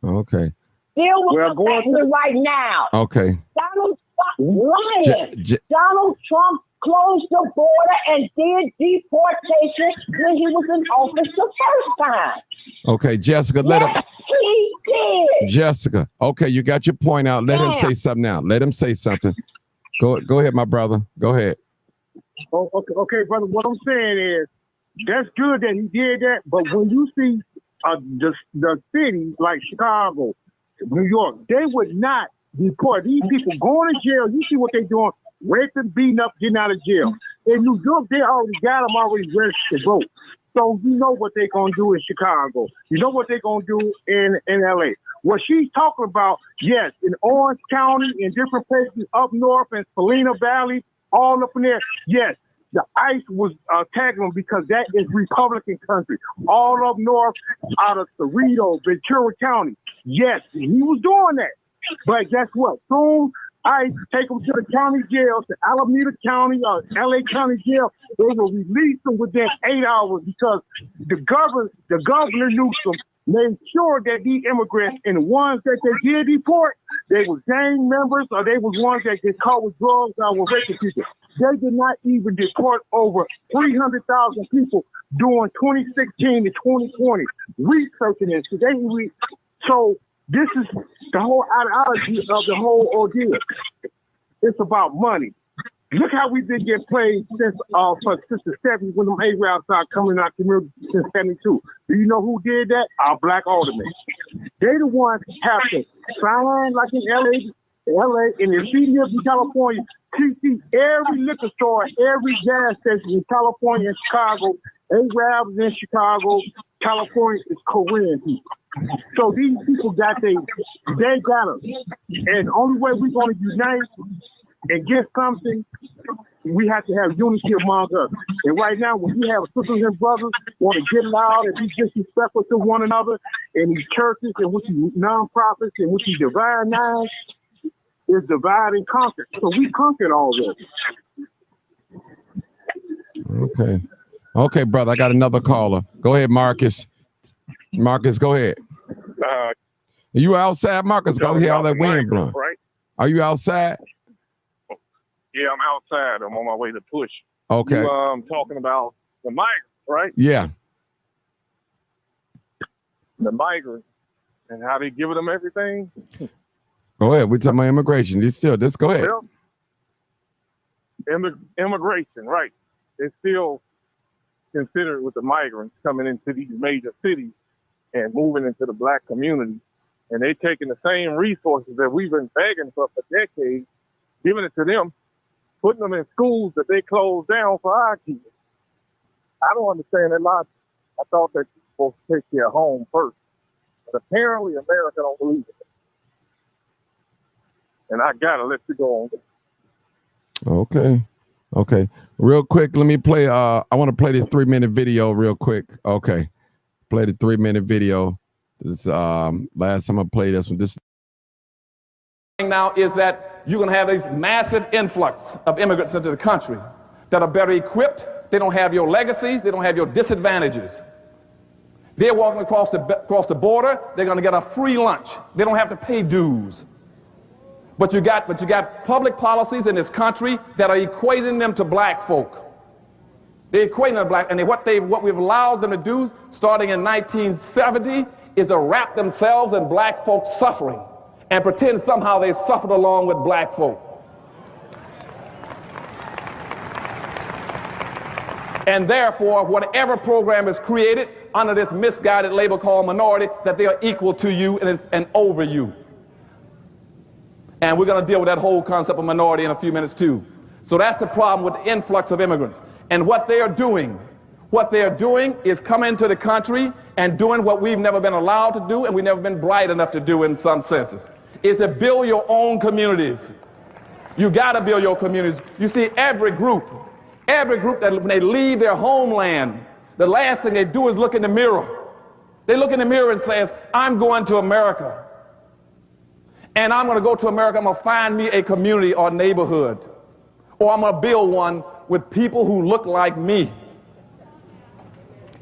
Okay. Deal with what's happening right now. Okay. Donald Trump lying. Donald Trump closed the border and did deportation when he was in office the first time. Okay, Jessica, he did. Jessica, okay, you got your point out. Let him say something now. Let him say something. Go ahead, my brother. Go ahead. Okay, brother. What I'm saying is, that's good that he did that. But when you see the cities like Chicago, New York, they would not deport these people going to jail. You see what they're doing, raping, beating up, getting out of jail. In New York, they already got them already registered to vote. So you know what they're going to do in Chicago. You know what they're going to do in L.A. What she's talking about, yes, in Orange County, in different places up north in Salina Valley, all up in there, yes, the ICE was attacking them because that is Republican country. All up north, out of Cerrito, Ventura County. Yes, he was doing that. But guess what? Soon, ICE take them to the county jail, to Alameda County or LA County jail. They will release them within 8 hours because the governor Newsom made sure that these immigrants and the ones that they did deport, they were gang members or they was ones that get caught with drugs or were raping people. They did not even deport over 300,000 people during 2016 to 2020, researching this. So this is the whole ideology of the whole ordeal. It's about money. Look how we've been getting played since the 70s when them Arabs started coming out the community since 72. Do you know who did that? Our black aldermen. They the ones have to sign like in LA, in the city of California, TC, every liquor store, every gas station in California and Chicago, Arabs in Chicago, California is Korean people. So these people they got us. And the only way we're going to unite and get something, we have to have unity among us. And right now, when we have sisters and brothers want to get loud and be disrespectful to one another in these churches and with these nonprofits and with these divine nines, is divide and conquer. So we conquered all this. Okay, brother. I got another caller. Go ahead, Marcus. Marcus, go ahead. Are you outside, Marcus? Go hear all that wind blowing. Right? Are you outside? Yeah, I'm outside. I'm on my way to push. Okay. You, talking about the migrants, right? Yeah. The migrants and how they giving them everything. Go ahead. We're talking about immigration. Just go ahead. Well, immigration, right? It's still considered with the migrants coming into these major cities and moving into the black community. And they're taking the same resources that we've been begging for decades, giving it to them, putting them in schools that they closed down for our kids. I don't understand that logic. I thought that you're supposed to take care of home first. But apparently America don't believe it. And I gotta let you go on. Okay. Real quick, let me play. I want to play this 3-minute video real quick. Okay. Play the 3-minute video. This last time I played this one. This now is that you're going to have this massive influx of immigrants into the country that are better equipped. They don't have your legacies. They don't have your disadvantages. They're walking across the border. They're going to get a free lunch. They don't have to pay dues. But you got public policies in this country that are equating them to black folk. They're equating the black, and what we've allowed them to do starting in 1970 is to wrap themselves in black folks' suffering and pretend somehow they suffered along with black folk. And therefore, whatever program is created under this misguided label called minority, that they are equal to you and over you. And we're going to deal with that whole concept of minority in a few minutes too. So that's the problem with the influx of immigrants. And what they're doing is coming into the country and doing what we've never been allowed to do and we've never been bright enough to do in some senses, is to build your own communities. You got to build your communities. You see, every group that when they leave their homeland, the last thing they do is look in the mirror. They look in the mirror and says, I'm going to America. And I'm going to go to America, I'm going to find me a community or neighborhood. Or I'm going to build one with people who look like me.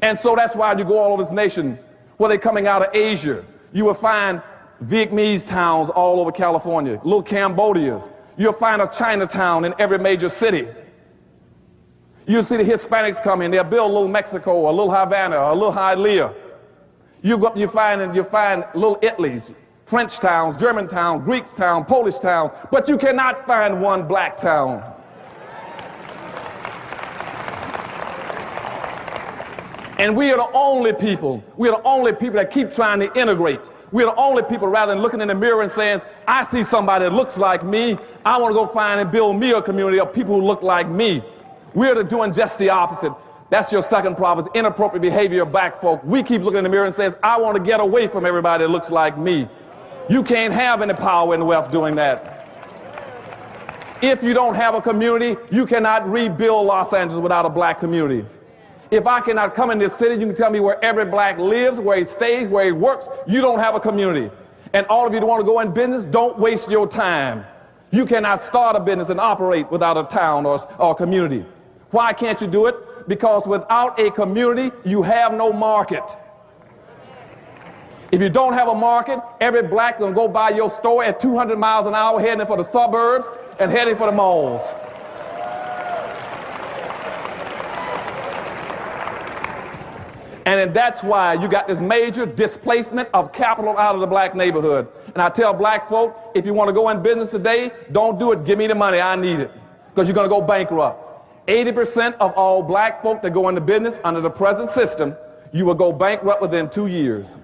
And so that's why you go all over this nation, where they're coming out of Asia. You will find Vietnamese towns all over California, little Cambodias. You'll find a Chinatown in every major city. You'll see the Hispanics come in, they'll build a little Mexico, a little Havana, a little Hialeah. You go up, you find little Italys, French towns, German town, Greek town, Polish town, but you cannot find one black town. And we are the only people that keep trying to integrate. We're the only people, rather than looking in the mirror and saying, I see somebody that looks like me, I want to go find and build me a community of people who look like me. We're doing just the opposite. That's your second problem, is inappropriate behavior of black folk. We keep looking in the mirror and says, I want to get away from everybody that looks like me. You can't have any power and wealth doing that. If you don't have a community, you cannot rebuild Los Angeles without a black community. If I cannot come in this city, you can tell me where every black lives, where he stays, where he works. You don't have a community. And all of you that want to go in business, don't waste your time. You cannot start a business and operate without a town or a community. Why can't you do it? Because without a community, you have no market. If you don't have a market, every black gonna go by your store at 200 miles an hour heading for the suburbs and heading for the malls. And that's why you got this major displacement of capital out of the black neighborhood. And I tell black folk, if you want to go in business today, don't do it. Give me the money. I need it. Because you're going to go bankrupt. 80% of all black folk that go into business under the present system, you will go bankrupt within 2 years.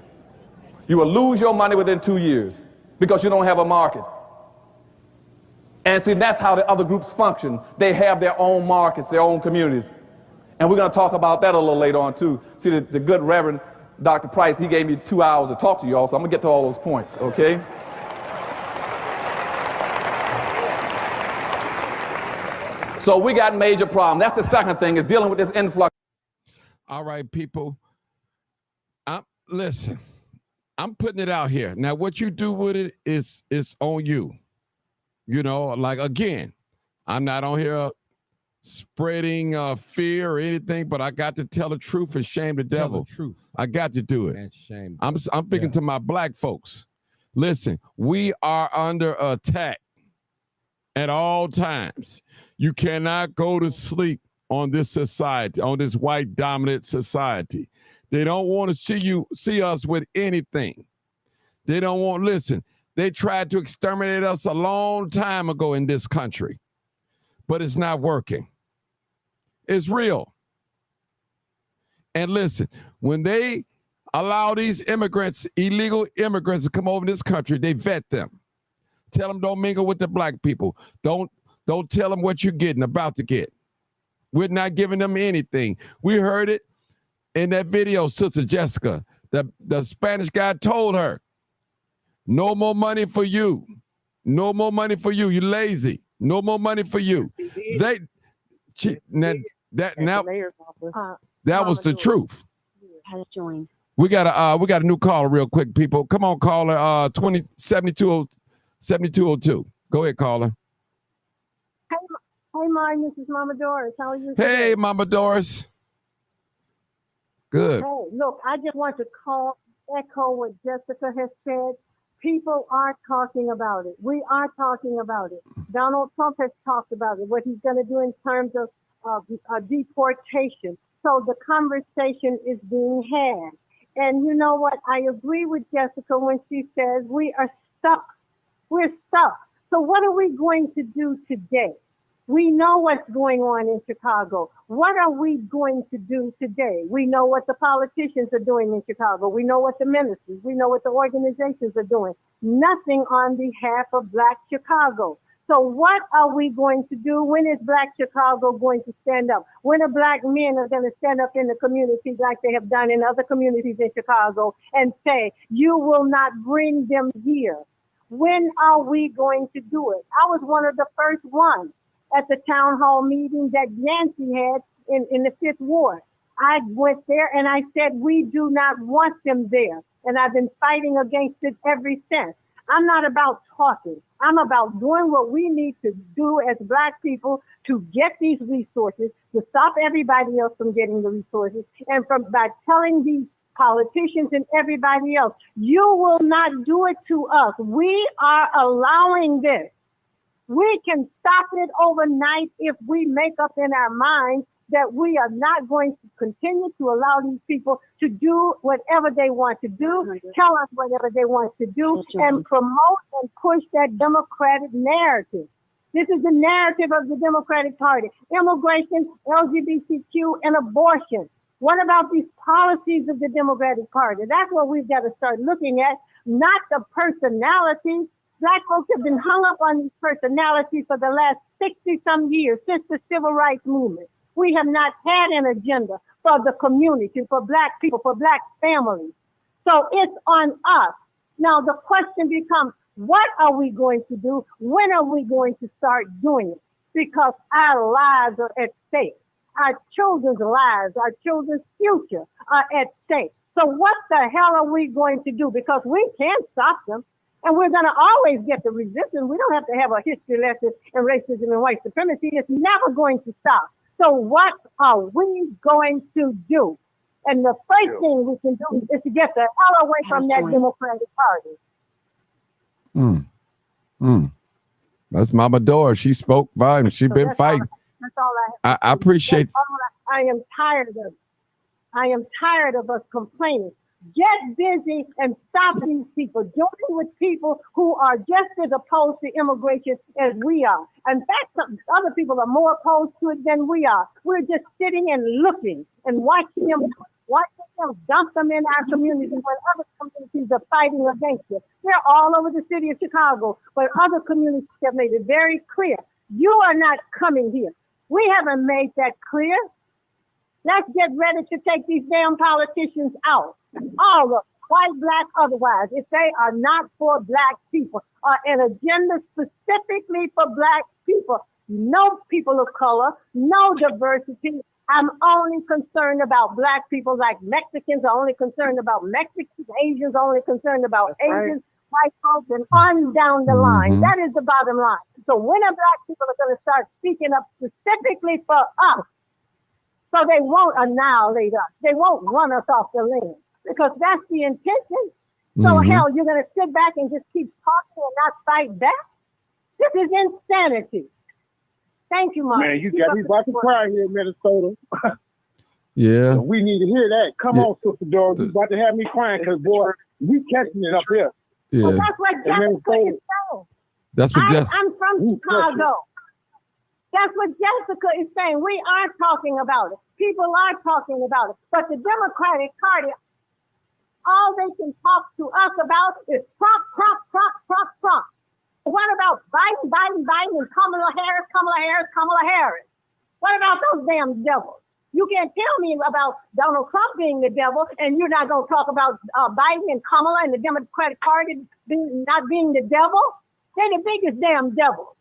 You will lose your money within 2 years because you don't have a market. And see, that's how the other groups function. They have their own markets, their own communities. And we're going to talk about that a little later on, too. See, the good Reverend Dr. Price, he gave me 2 hours to talk to you all, so I'm going to get to all those points, okay? So we got major problems. That's the second thing, is dealing with this influx. All right, people. Listen, I'm putting it out here. Now, what you do with it is on you. You know, like, again, I'm not on here spreading fear or anything, but I got to tell the truth and shame the devil. The truth. I got to do it. And shame. I'm speaking to my black folks. Listen, we are under attack at all times. You cannot go to sleep on this society, on this white dominant society. They don't want to see us with anything. They don't want, listen, they tried to exterminate us a long time ago in this country, but it's not working. It's real. And listen, when they allow these immigrants, illegal immigrants, to come over this country, they vet them. Tell them don't mingle with the black people. Don't tell them what you're about to get. We're not giving them anything. We heard it in that video, Sister Jessica. The Spanish guy told her, no more money for you. No more money for you. You're lazy. No more money for you. That was the truth. We got a new caller real quick, people. Come on, caller, 7202. Go ahead, caller. Hey, Martin, this is Mama Doris. How are you today? Hey, Mama Doris. Good. Hey, look, I just want to echo what Jessica has said. People are talking about it. We are talking about it. Donald Trump has talked about it, what he's going to do in terms of deportation. So the conversation is being had. And you know what? I agree with Jessica when she says we are stuck. We're stuck. So what are we going to do today? We know what's going on in Chicago. What are we going to do today? We know what the politicians are doing in Chicago. We know what the ministers, we know what the organizations are doing. Nothing on behalf of Black Chicago. So what are we going to do? When is Black Chicago going to stand up? When are Black men are going to stand up in the community like they have done in other communities in Chicago and say, you will not bring them here? When are we going to do it? I was one of the first ones at the town hall meeting that Yancey had in the 5th Ward. I went there and I said, we do not want them there. And I've been fighting against it ever since. I'm not about talking. I'm about doing what we need to do as Black people to get these resources, to stop everybody else from getting the resources, and by telling these politicians and everybody else, you will not do it to us. We are allowing this. We can stop it overnight if we make up in our minds that we are not going to continue to allow these people to do whatever they want to do, tell us whatever they want to do, and promote and push that Democratic narrative. This is the narrative of the Democratic Party: immigration, LGBTQ, and abortion. What about these policies of the Democratic Party? That's what we've got to start looking at, not the personalities. Black folks have been hung up on these personalities for the last 60-some years, since the Civil Rights Movement. We have not had an agenda for the community, for Black people, for Black families. So it's on us. Now the question becomes, what are we going to do? When are we going to start doing it? Because our lives are at stake. Our children's lives, our children's future are at stake. So what the hell are we going to do? Because we can't stop them. And we're going to always get the resistance. We don't have to have a history lesson in racism and white supremacy. It's never going to stop. So what are we going to do? And the first thing we can do is to get the hell away from that Democratic Party. That's Mama Dora. She spoke fine. She's been fighting. That's all I have. I appreciate. I am tired of it. I am tired of us complaining. Get busy and stop these people. Join with people who are just as opposed to immigration as we are. In fact, other people are more opposed to it than we are. We're just sitting and looking and watching them dump them in our communities when other communities are fighting against it. They're all over the city of Chicago, but other communities have made it very clear. You are not coming here. We haven't made that clear. Let's get ready to take these damn politicians out. All of them, white, Black, otherwise, if they are not for Black people, or an agenda specifically for Black people, no people of color, no diversity. I'm only concerned about Black people, like Mexicans are only concerned about Mexicans, Asians are only concerned about Asians, white folks, and on down the line. That is the bottom line. So when are Black people are going to start speaking up specifically for us? So they won't annihilate us. They won't run us off the land, because that's the intention. So hell, you're going to sit back and just keep talking and not fight back? This is insanity. Thank you, Mark. Man, you got me about to cry here in Minnesota. Yeah. So we need to hear that. Come on, Sister Dora. You about to have me crying, because, boy, we catching it up here. Yeah. Well, that's what Jessica is saying. That's what I'm from Chicago. That's what Jessica is saying. We are talking about it. People are talking about it. But the Democratic Party, all they can talk to us about is Trump, Trump, Trump, Trump, Trump. What about Biden, Biden, Biden, and Kamala Harris, Kamala Harris, Kamala Harris? What about those damn devils? You can't tell me about Donald Trump being the devil, and you're not going to talk about Biden and Kamala and the Democratic Party not being the devil? They're the biggest damn devils.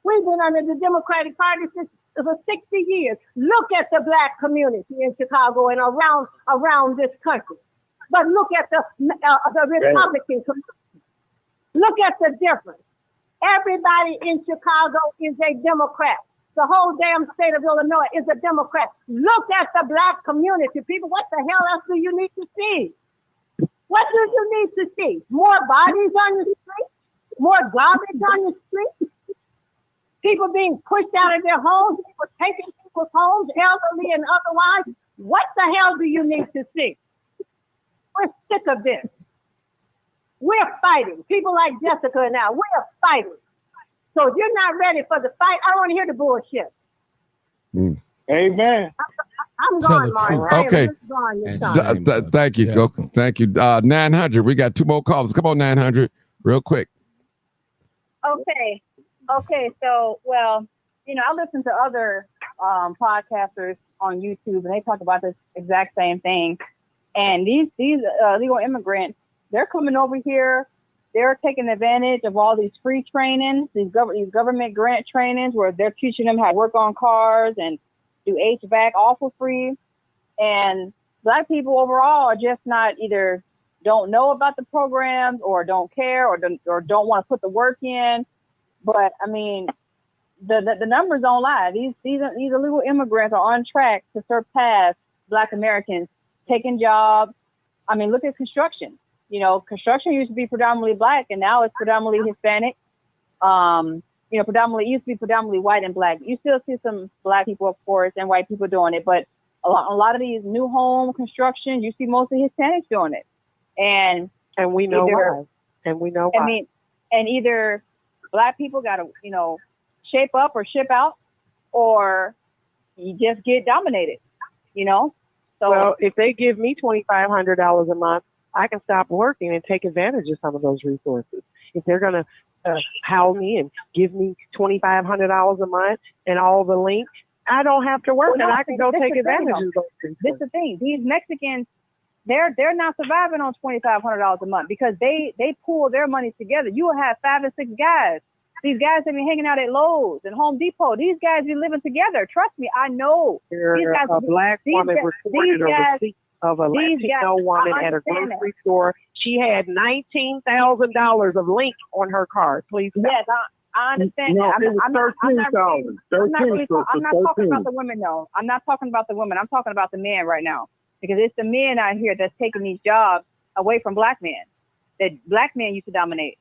We've been under the Democratic Party for 60 years. Look at the Black community in Chicago and around this country. But look at the Republican community. Look at the difference. Everybody in Chicago is a Democrat. The whole damn state of Illinois is a Democrat. Look at the Black community. People, what the hell else do you need to see? What do you need to see? More bodies on the street? More garbage on the street? People being pushed out of their homes, people taking people's homes, elderly and otherwise. What the hell do you need to see? We're sick of this. We're fighting. People like Jessica now, we're fighting. So if you're not ready for the fight, I don't want to hear the bullshit. Amen. I'm Tell gone, the Martin. truth. I am Okay. just gone this And time. shame Thank you. the Thank you. 900. We got 2 more callers. Come on, 900. Real quick. Okay. So, well, I listen to other podcasters on YouTube, and they talk about this exact same thing. And these legal immigrants, they're coming over here. They're taking advantage of all these free trainings, these government grant trainings, where they're teaching them how to work on cars and do HVAC, all for free. And Black people overall are just not either don't know about the programs or don't care or don't want to put the work in. But I mean, the numbers don't lie. These illegal immigrants are on track to surpass Black Americans taking jobs. I mean, look at construction. Construction used to be predominantly Black, and now it's predominantly Hispanic. It used to be predominantly white and Black. You still see some Black people, of course, and white people doing it, but a lot of these new home construction, you see mostly Hispanics doing it. And we know why. And we know why. I mean, and either Black people got to, shape up or ship out, or you just get dominated, So, well, if they give me $2,500 a month, I can stop working and take advantage of some of those resources. If they're going to house me and give me $2,500 a month and all the links, I don't have to work, and I can go take advantage of those things. This is the thing. These Mexicans, they're not surviving on $2,500 a month because they pull their money together. You will have 5 and 6 guys. These guys have been hanging out at Lowe's and Home Depot. These guys be living together. Trust me, I know. These guys, a Black woman reported a receipt of a Latino woman at a grocery store. She had $19,000 of link on her card. Please. Yes, I understand. No, that. I'm not talking about the women, though. I'm not talking about the women. I'm talking about the men right now, because it's the men out here that's taking these jobs away from Black men that Black men used to dominate.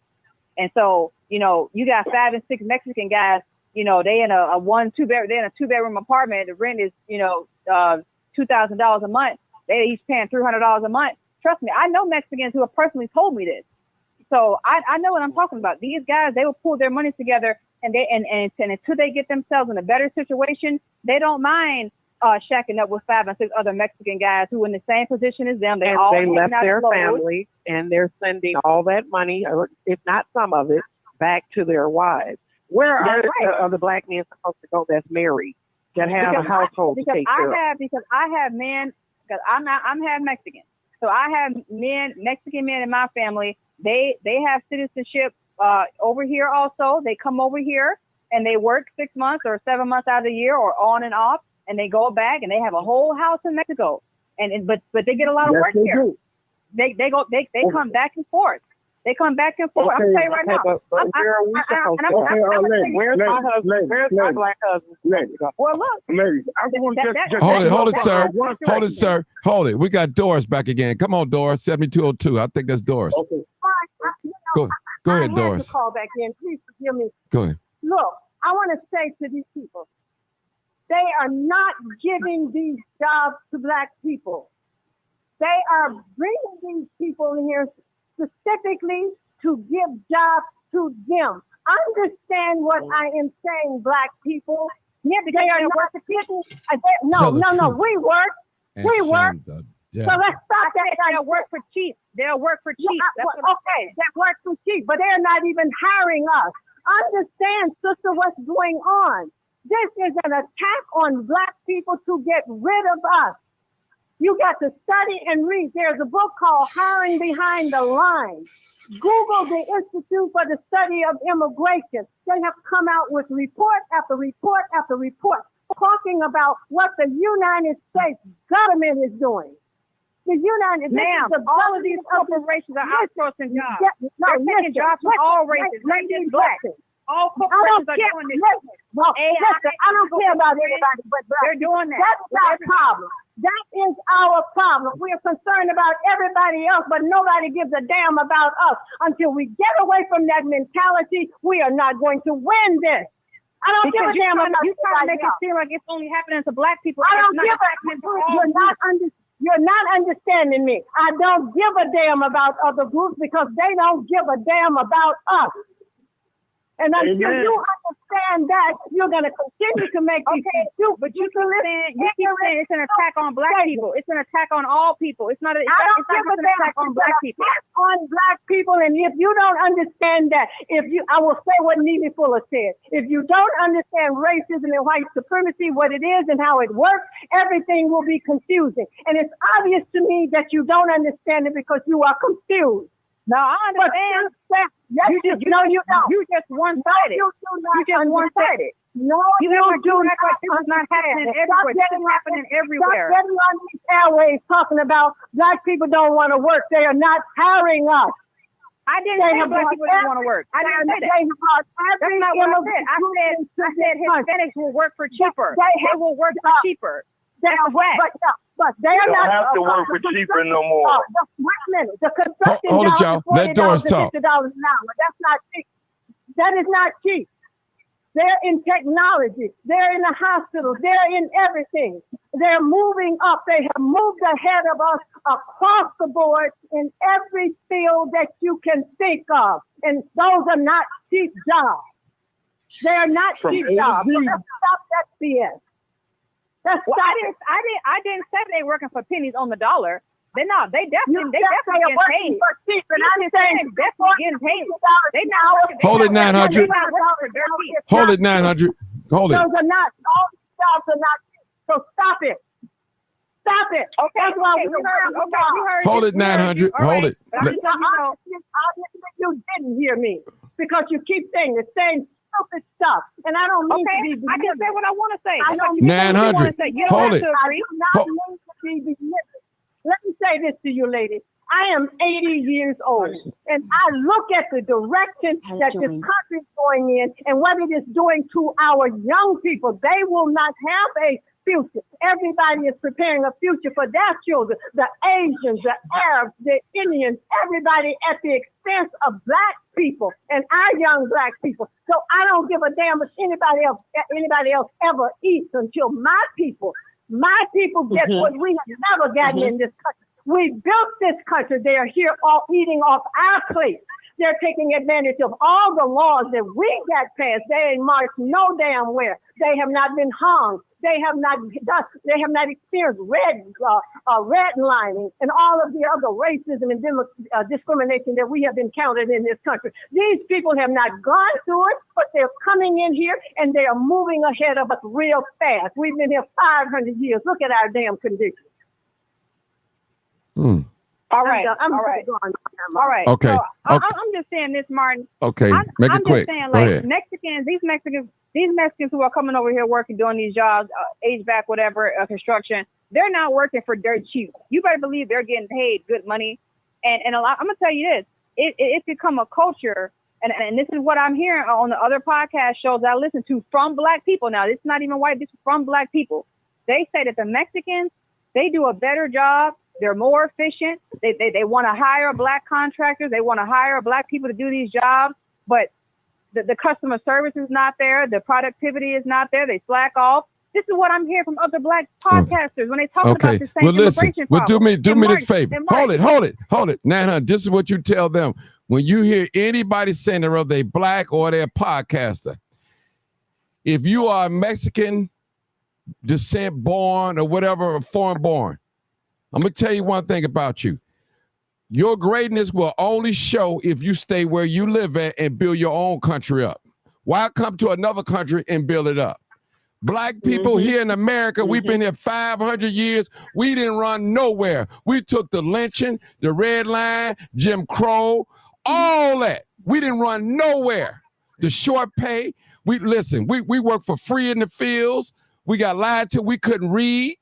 And so, you got 5 and 6 Mexican guys. They in a 2-bedroom apartment. The rent is $2,000 a month. They each paying $300 a month. Trust me, I know Mexicans who have personally told me this. So I know what I'm talking about. These guys, they will pull their money together, and until they get themselves in a better situation, they don't mind shacking up with 5 and 6 other Mexican guys who are in the same position as them. They left their family, and they're sending all that money, or if not some of it, back to their wives. Where are the Black men supposed to go that's married, that have a household to take care of? Because I have men, because I'm half Mexican. So I have Mexican men in my family. They have citizenship over here also. They come over here and they work 6 months or 7 months out of the year, or on and off, and they go back and they have a whole house in Mexico. But they get a lot of work here. They come back and forth. They come back and forth. I'm saying right now. But where are we supposed to go? Where's my husband? Where's my Black husband? Well, look. Ladies, I want Hold it, sir. Hold it. We got Doris back again. Come on, Doris. 7202. I think that's Doris. Okay. Go ahead, Doris. I had to call back in. Please forgive me. Go ahead. Look, I want to say to these people, they are not giving these jobs to Black people. They are bringing these people in here specifically to give jobs to them. Understand what I am saying, Black people. Yeah, because they are not the people. No. We work. We work. So let's stop that. They'll work for cheap. They'll work for cheap. Okay, that works for cheap, but they're not even hiring us. Understand, sister, what's going on. This is an attack on Black people to get rid of us. You got to study and read. There's a book called Hiring Behind the Lines. Google the Institute for the Study of Immigration. They have come out with report after report after report talking about what the United States government is doing. The United States, all of these corporations are outsourcing jobs. They're taking jobs from all races, not just Black. All corporations are doing this. I don't care about everybody but Black. They're doing that. That's our problem. That is our problem. We are concerned about everybody else, but nobody gives a damn about us. Until we get away from that mentality, we are not going to win this. I don't give a damn about you trying to make it seem like it's only happening to black people. I don't give a You're not understanding me. I don't give a damn about other groups because they don't give a damn about us. And until you understand that, you're going to continue to make these things. But you keep saying it's an attack on black people. It's an attack on all people. It's not. It's not just an attack on black people. On black people, and if you don't understand that, I will say what Neely Fuller said. If you don't understand racism and white supremacy, what it is and how it works, everything will be confusing. And it's obvious to me that you don't understand it because you are confused. No, I understand. You just one-sided. You just one-sided. No, you do not. This is not happening everywhere. This is happening everywhere. Stop getting on these airways talking about black people don't want to work. They are not hiring us. I didn't say black people don't want to work. I didn't say that. That's not what I said. I said Hispanics will work for cheaper. They will work for cheaper. That's right. But they are not have to work for cheaper no more. Wait a minute. The construction Hold it, job y'all. is Let Doris talk. $40 an hour. That's not cheap. That is not cheap. They're in technology. They're in the hospitals. They're in everything. They're moving up. They have moved ahead of us across the board in every field that you can think of. And those are not cheap jobs. They're not cheap jobs. So let's stop that BS. I didn't say they working for pennies on the dollar. They definitely getting paid. For cheap, and I'm saying definitely getting paid. They not Hold it 900. Hold it 900. Hold it. Those are not. All these jobs are not cheap. So stop it. Stop it. Okay. That's why we heard. Hold it 900. Hold it. Obviously, you didn't hear me because you keep saying the same stupid stuff, and I don't mean to be. I can say what I want to say. I don't 900. Hold it. I do not mean to be belligerent. Let me say this to you, ladies. I am 80 years old, and I look at the direction that this country is going in and what it is doing to our young people. They will not have a future. Everybody is preparing a future for their children. The Asians, the Arabs, the Indians, everybody at the expense of black people and our young black people. So I don't give a damn if anybody else ever eats until my people get what we have never gotten in this country. We built this country. They are here all eating off our plates. They're taking advantage of all the laws that we got passed. They ain't marched no damn where. They have not been hung. They have not experienced redlining and all of the other racism and discrimination that we have encountered in this country. These people have not gone through it, but they're coming in here and they are moving ahead of us real fast. We've been here 500 years. Look at our damn condition. All right. Okay. So I'm just saying this, Martin. Okay. Make it quick. I'm just saying, like, these Mexicans who are coming over here working, doing these jobs, HVAC, whatever, construction, they're not working for dirt cheap. You better believe they're getting paid good money. And a lot, I'm gonna tell you this, it's become a culture, and this is what I'm hearing on the other podcast shows I listen to from black people. Now, it's not even white, this is from black people. They say that the Mexicans, they do a better job. They're more efficient. They want to hire black contractors. They want to hire black people to do these jobs, but the customer service is not there. The productivity is not there. They slack off. This is what I'm hearing from other black podcasters when they talk about the same immigration problem. Do me this favor. Hold it. Nana, this is what you tell them. When you hear anybody saying they're they black or they're a podcaster, if you are Mexican descent born or whatever, or foreign born, I'm going to tell you one thing about you. Your greatness will only show if you stay where you live at and build your own country up. Why come to another country and build it up? Black people here in America, we've been here 500 years. We didn't run nowhere. We took the lynching, the red line, Jim Crow, all that. We didn't run nowhere. The short pay. We worked for free in the fields. We got lied to. We couldn't read.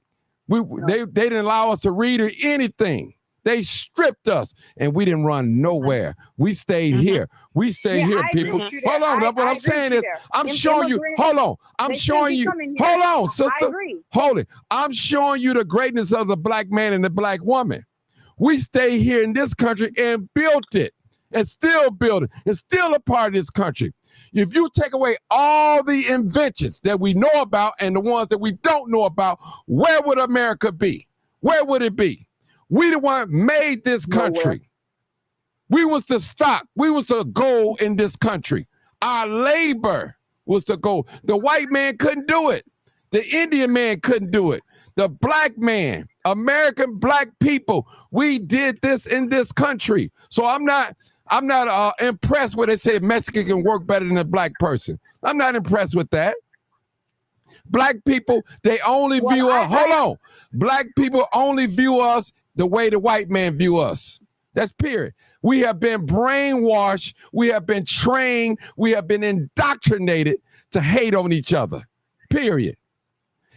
They didn't allow us to read or anything. They stripped us, and we didn't run nowhere. We stayed here. We stayed here, people. Hold on. What I'm saying is, I'm showing you. Hold on. I'm showing you. Hold on, sister. Hold it. I'm showing you the greatness of the black man and the black woman. We stayed here in this country and built it. and still building. It's still a part of this country. If you take away all the inventions that we know about and the ones that we don't know about, where would America be? Where would it be? We the one made this country. We was the stock. We was the gold in this country. Our labor was the gold. The white man couldn't do it. The Indian man couldn't do it. The black man, American black people, we did this in this country. So I'm not impressed when they say Mexican can work better than a black person. I'm not impressed with that. Black people, they only view us. Hold on. Black people only view us the way the white man view us. That's period. We have been brainwashed. We have been trained. We have been indoctrinated to hate on each other. Period.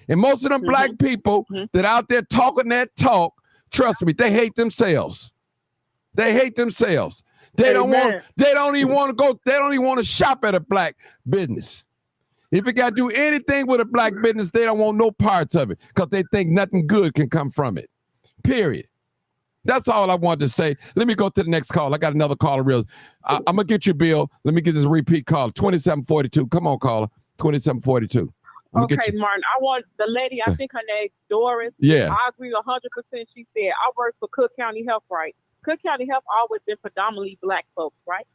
And most of them black people that out there talking that talk, trust me, they hate themselves. They hate themselves. They don't even want to shop at a black business. If it got to do anything with a black business, they don't want no parts of it because they think nothing good can come from it. Period. That's all I wanted to say. Let me go to the next call. I got another caller. I'm going to get you, Bill. Let me get this repeat call. 2742. Come on, caller. 2742. Okay, Martin, I want the lady, I think her name's Doris. Yeah. I agree 100%. She said, I work for Cook County Health, right? Cook County Health always been predominantly black folks, right?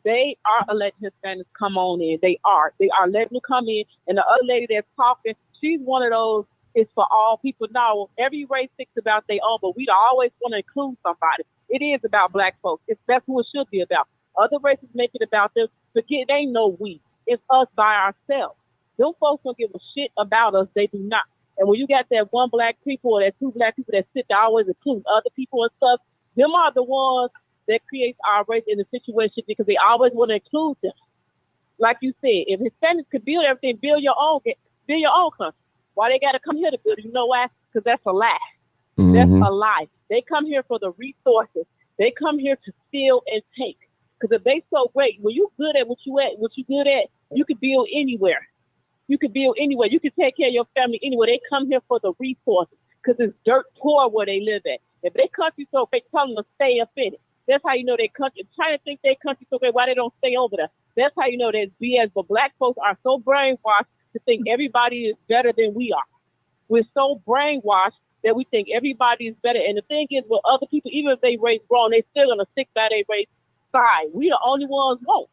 They are letting Hispanics come on in. They are letting them come in. And the other lady that's talking, she's one of those, it's for all people. Now, every race thinks about their own, but we always want to include somebody. It is about black folks. That's who it should be about. Other races make it about them. Forget, they ain't no we. It's us by ourselves. Them folks don't give a shit about us. They do not. And when you got that one black people or that two black people that sit there always include other people and stuff, them are the ones that create our race in the situation because they always want to include them. Like you said, if Hispanics could build everything, build your own country. Why they got to come here to build it? You know why? Because that's a lie. That's a lie. They come here for the resources. They come here to steal and take. Because if they so great, when you good at what you good at, you can build anywhere. You can build anywhere. You can take care of your family anywhere. They come here for the resources because it's dirt poor where they live at. If their country so great, tell them to stay up in it. That's how you know their country. China think their country so great. Why they don't stay over there? That's how you know there's BS. But black folks are so brainwashed to think everybody is better than we are. We're so brainwashed that we think everybody is better. And the thing is, with other people, even if they race wrong, they still gonna stick by their race side. We the only ones won't.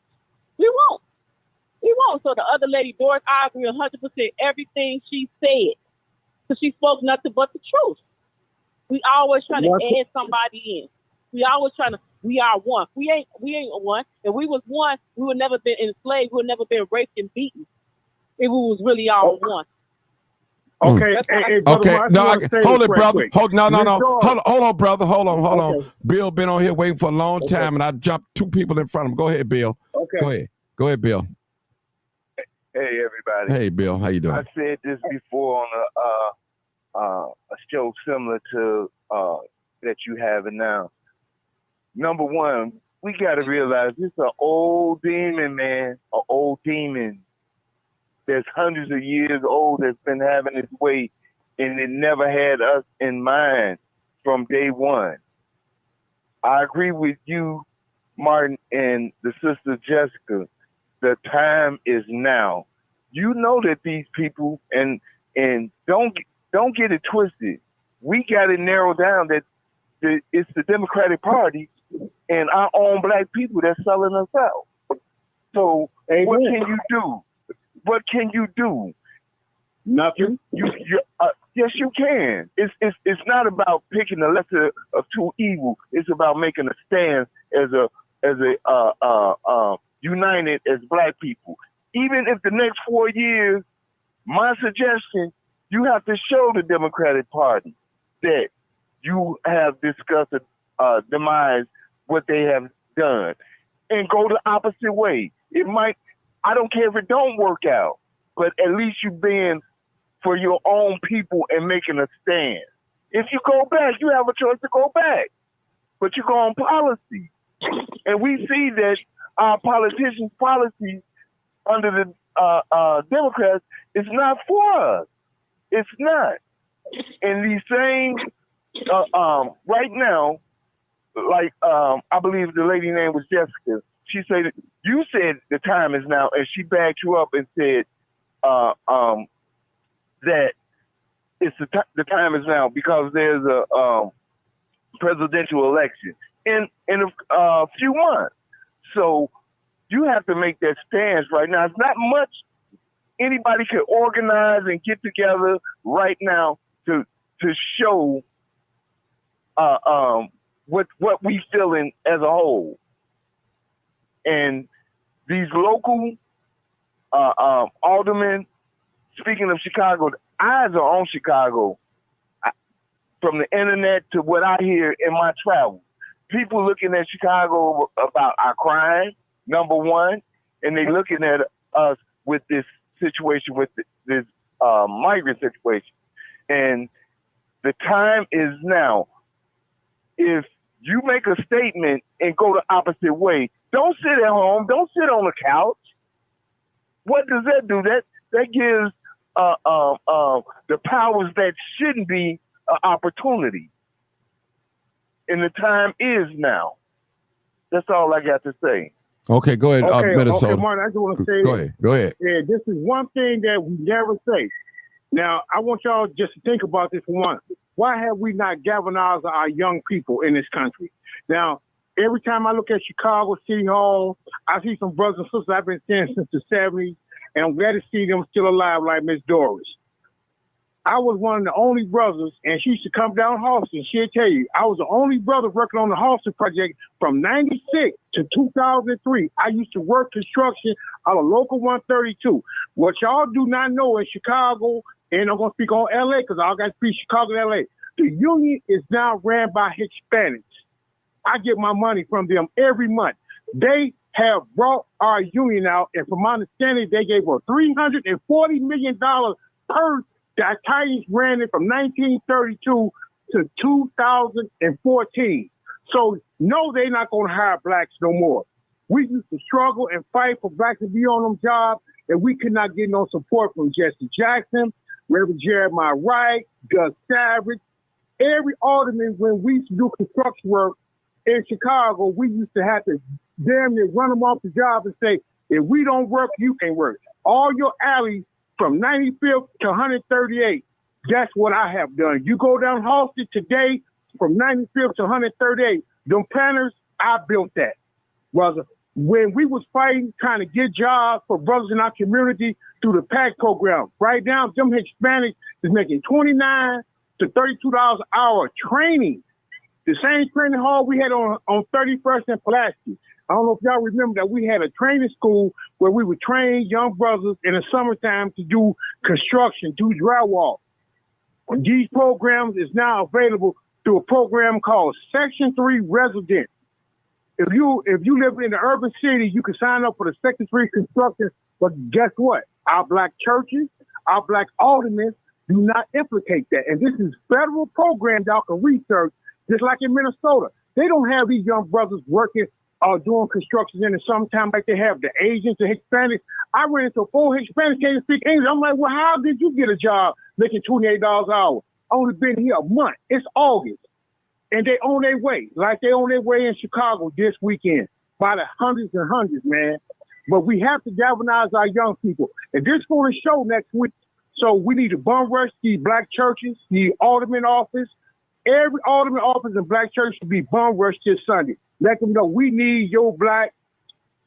We won't. We won't. So the other lady, Doris, I agree 100% everything she said. Because she spoke nothing but the truth. We always trying to add somebody in. We always trying to, we are one. We ain't one. If we was one, we would never been enslaved. We would never been raped and beaten. If we was really all one. Okay. Okay. No, hold it, brother. Hold on, brother. Hold on. Bill been on here waiting for a long time, and I jumped two people in front of him. Go ahead, Bill. Okay. Go ahead, Bill. Hey, everybody. Hey, Bill. How you doing? I said this before on a show similar to that you have now. Number one, we got to realize this is an old demon, man. An old demon that's hundreds of years old that's been having its way, and it never had us in mind from day one. I agree with you, Martin, and the sister Jessica. The time is now. You know that these people, and don't get it twisted. We got it narrowed down that it's the Democratic Party and our own black people that's selling us out. So what can you do? What can you do? Nothing. Yes, you can. It's not about picking the lesser of two evil. It's about making a stand as a united as black people. Even if the next 4 years, my suggestion, you have to show the Democratic Party that you have discussed demise what they have done, and go the opposite way. It might. I don't care if it don't work out, but at least you've been for your own people and making a stand. If you go back, you have a choice to go back, but you go on policy. And we see that our politicians' policies under the Democrats is not for us. It's not. And these same, right now, like I believe the lady name was Jessica. She said you said the time is now, and she backed you up and said that it's the time is now because there's a presidential election in a few months. So you have to make that stance right now. It's not much anybody can organize and get together right now to show what we feeling as a whole. And these local aldermen, speaking of Chicago, the eyes are on Chicago. From the internet to what I hear in my travels, people looking at Chicago about our crime, number one, and they looking at us with this situation, with this migrant situation. And the time is now. If you make a statement and go the opposite way, don't sit at home. Don't sit on the couch. What does that do? That gives the powers that shouldn't be an opportunity. And the time is now. That's all I got to say. Okay, go ahead, Minnesota. Okay, Martin, I just want to say Go ahead. Yeah, this is one thing that we never say. Now, I want y'all just to think about this for once. Why have we not galvanized our young people in this country? Now, every time I look at Chicago City Hall, I see some brothers and sisters I've been seeing since the 70s, and I'm glad to see them still alive like Miss Doris. I was one of the only brothers, and she used to come down Halston. She'll tell you, I was the only brother working on the Halston project from 96 to 2003. I used to work construction out of Local 132. What y'all do not know in Chicago, and I'm going to speak on LA because I got to speak Chicago and LA. The union is now ran by Hispanics. I get my money from them every month. They have brought our union out, and from my understanding, they gave us $340 million per. The Italians ran it from 1932 to 2014. So, no, they're not going to hire blacks no more. We used to struggle and fight for blacks to be on them jobs, and we could not get no support from Jesse Jackson, Reverend Jeremiah Wright, Gus Savage. Every alderman, when we used to do construction work in Chicago, we used to have to damn near run them off the job and say, if we don't work, you can't work. All your alleys from 95th to 138th, that's what I have done. You go down Halsted today, from 95th to 138th, them planners, I built that. Brother, when we was fighting, trying to get jobs for brothers in our community through the PAC program, right now, them Hispanics is making $29 to $32 an hour training. The same training hall we had on 31st and Pulaski. I don't know if y'all remember that we had a training school where we would train young brothers in the summertime to do construction, do drywall. These programs is now available through a program called Section 3 Resident. If you live in the urban city, you can sign up for the Section 3 construction, but guess what? Our black churches, our black aldermen do not implicate that. And this is federal program y'all can research, just like in Minnesota. They don't have these young brothers working doing construction in the summertime like they have the Asians, the Hispanics. I ran into 4 Hispanics can't speak English. I'm like, well, how did you get a job making $28 an hour? I only been here a month. It's August. And they on their way, like they on their way in Chicago this weekend, by the hundreds and hundreds, man. But we have to galvanize our young people. And this is going to show next week. So we need to bum rush the black churches, the alderman office. Every alderman office and black church should be bum rushed this Sunday. Let them know we need your black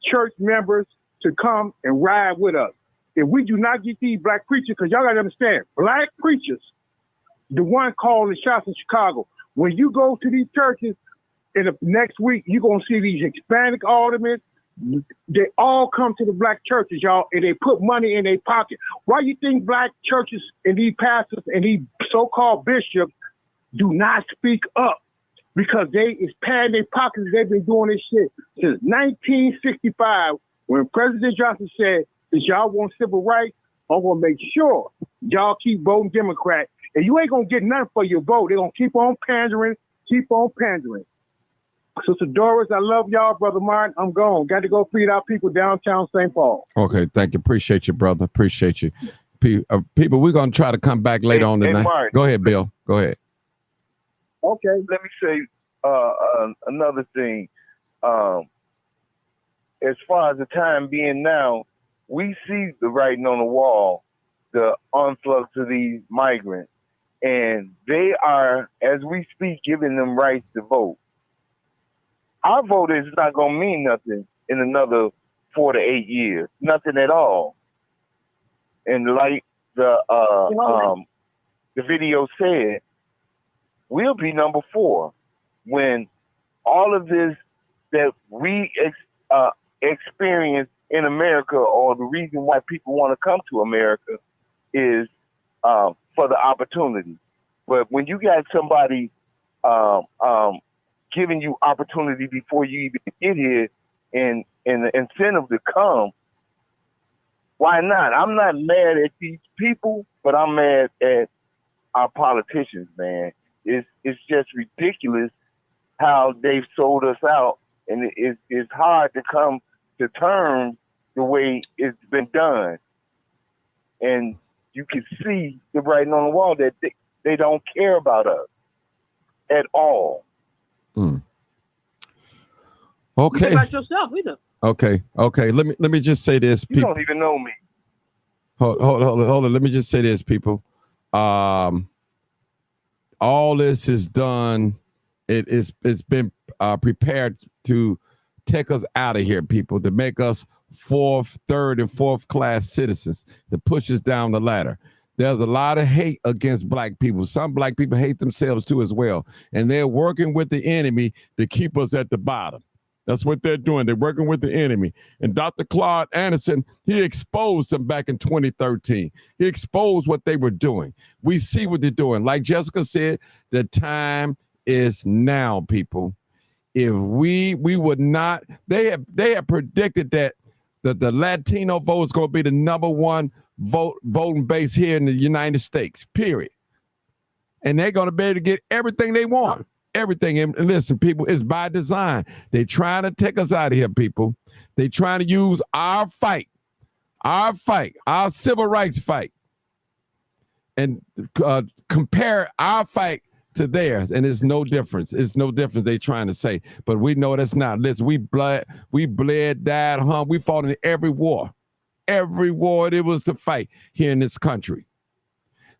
church members to come and ride with us. If we do not get these black preachers, because y'all got to understand, black preachers, the one calling the shots in Chicago. When you go to these churches in the next week, you're going to see these Hispanic aldermen. They all come to the black churches, y'all, and they put money in their pocket. Why you think black churches and these pastors and these so-called bishops do not speak up? Because they is padding their pockets. They've been doing this shit since 1965 when President Johnson said, if y'all want civil rights, I'm going to make sure y'all keep voting Democrat. And you ain't going to get nothing for your vote. They're going to keep on pandering, keep on pandering. Sister Doris, I love y'all. Brother Martin, I'm gone. Got to go feed our people downtown St. Paul. Okay, thank you. Appreciate you, brother. Appreciate you. People, we're going to try to come back later on tonight. Martin, go ahead, Bill. Go ahead. Okay. Let me say another thing. As far as the time being now, we see the writing on the wall, the influx of these migrants, and they are, as we speak, giving them rights to vote. Our vote is not going to mean nothing in another 4 to 8 years, nothing at all. And like the video said, we'll be number 4 when all of this that we experience in America, or the reason why people want to come to America, is for the opportunity. But when you got somebody giving you opportunity before you even get here and the incentive to come, why not? I'm not mad at these people, but I'm mad at our politicians, man. It's just ridiculous how they've sold us out, and it's hard to come to terms the way it's been done. And you can see the writing on the wall that they don't care about us at all. Mm. Okay. You about yourself either. Okay. Let me just say this. You don't even know me. Hold on. Let me just say this, people. All this is done. It's been prepared to take us out of here, people, to make us third and fourth class citizens, to push us down the ladder. There's a lot of hate against black people. Some black people hate themselves too as well. And they're working with the enemy to keep us at the bottom. That's what they're doing. They're working with the enemy. And Dr. Claude Anderson, he exposed them back in 2013. He exposed what they were doing. We see what they're doing. Like Jessica said, the time is now, people. If we would not, they have predicted that the Latino vote is going to be the number one voting base here in the United States, period. And they're going to be able to get everything they want. Everything. And listen, people, it's by design. They're trying to take us out of here, people. They're trying to use our civil rights fight, and compare our fight to theirs, and it's no difference. It's no difference, they trying to say. But we know that's not. Listen, we bled, died, hung. We fought in every war. Every war it was to fight here in this country.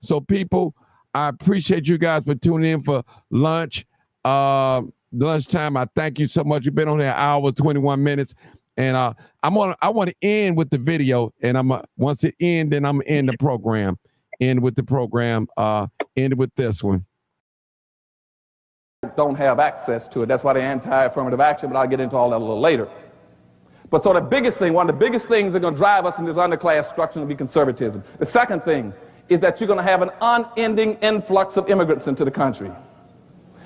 So, people, I appreciate you guys for tuning in for lunchtime. I thank you so much. You've been on there an hour, 21 minutes. And I want to end with the video. And once it ends, then I'm going to end the program. End with the program. End with this one. Don't have access to it. That's why they're anti-affirmative action, but I'll get into all that a little later. But so one of the biggest things that are going to drive us in this underclass structure will be conservatism. The second thing is that you're going to have an unending influx of immigrants into the country.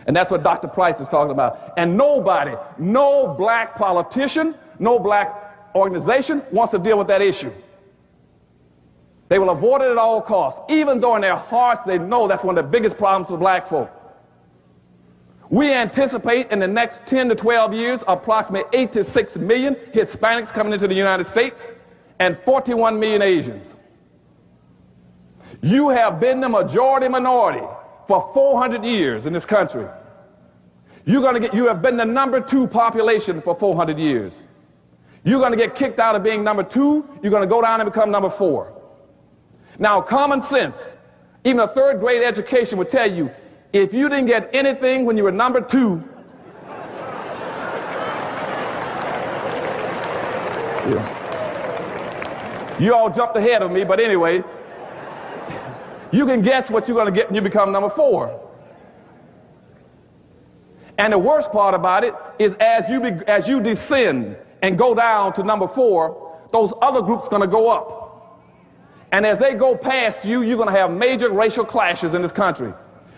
And that's what Dr. Price is talking about. And nobody, no black politician, no black organization wants to deal with that issue. They will avoid it at all costs, even though in their hearts they know that's one of the biggest problems for black folk. We anticipate in the next 10 to 12 years approximately 8 to 6 million Hispanics coming into the United States and 41 million Asians. You have been the majority minority for 400 years in this country. You have been the number 2 population for 400 years. You're going to get kicked out of being number 2. You're going to go down and become number 4. Now, common sense, even a third grade education would tell you, if you didn't get anything when you were number 2, you all jumped ahead of me, but anyway, you can guess what you're going to get when you become number 4. And the worst part about it is as you descend and go down to number 4, those other groups are going to go up. And as they go past you, you're going to have major racial clashes in this country.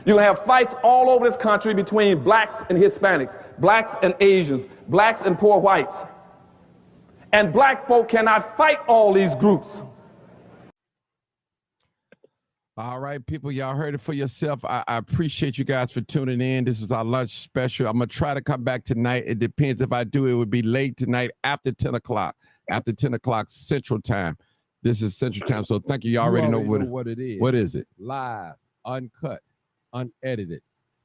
You're going to have fights all over this country between blacks and Hispanics, blacks and Asians, blacks and poor whites. And black folk cannot fight all these groups. All right, people, y'all heard it for yourself. I appreciate you guys for tuning in. This is our lunch special. I'm going to try to come back tonight. It depends if I do. It would be late tonight after 10 o'clock, after 10 o'clock Central Time. This is Central Time, so thank you. Y'all already know what it is. What is it? Live, uncut, unedited.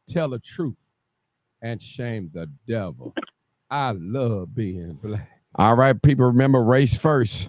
Tell the truth and shame the devil. I love being black. All right, people, remember race first.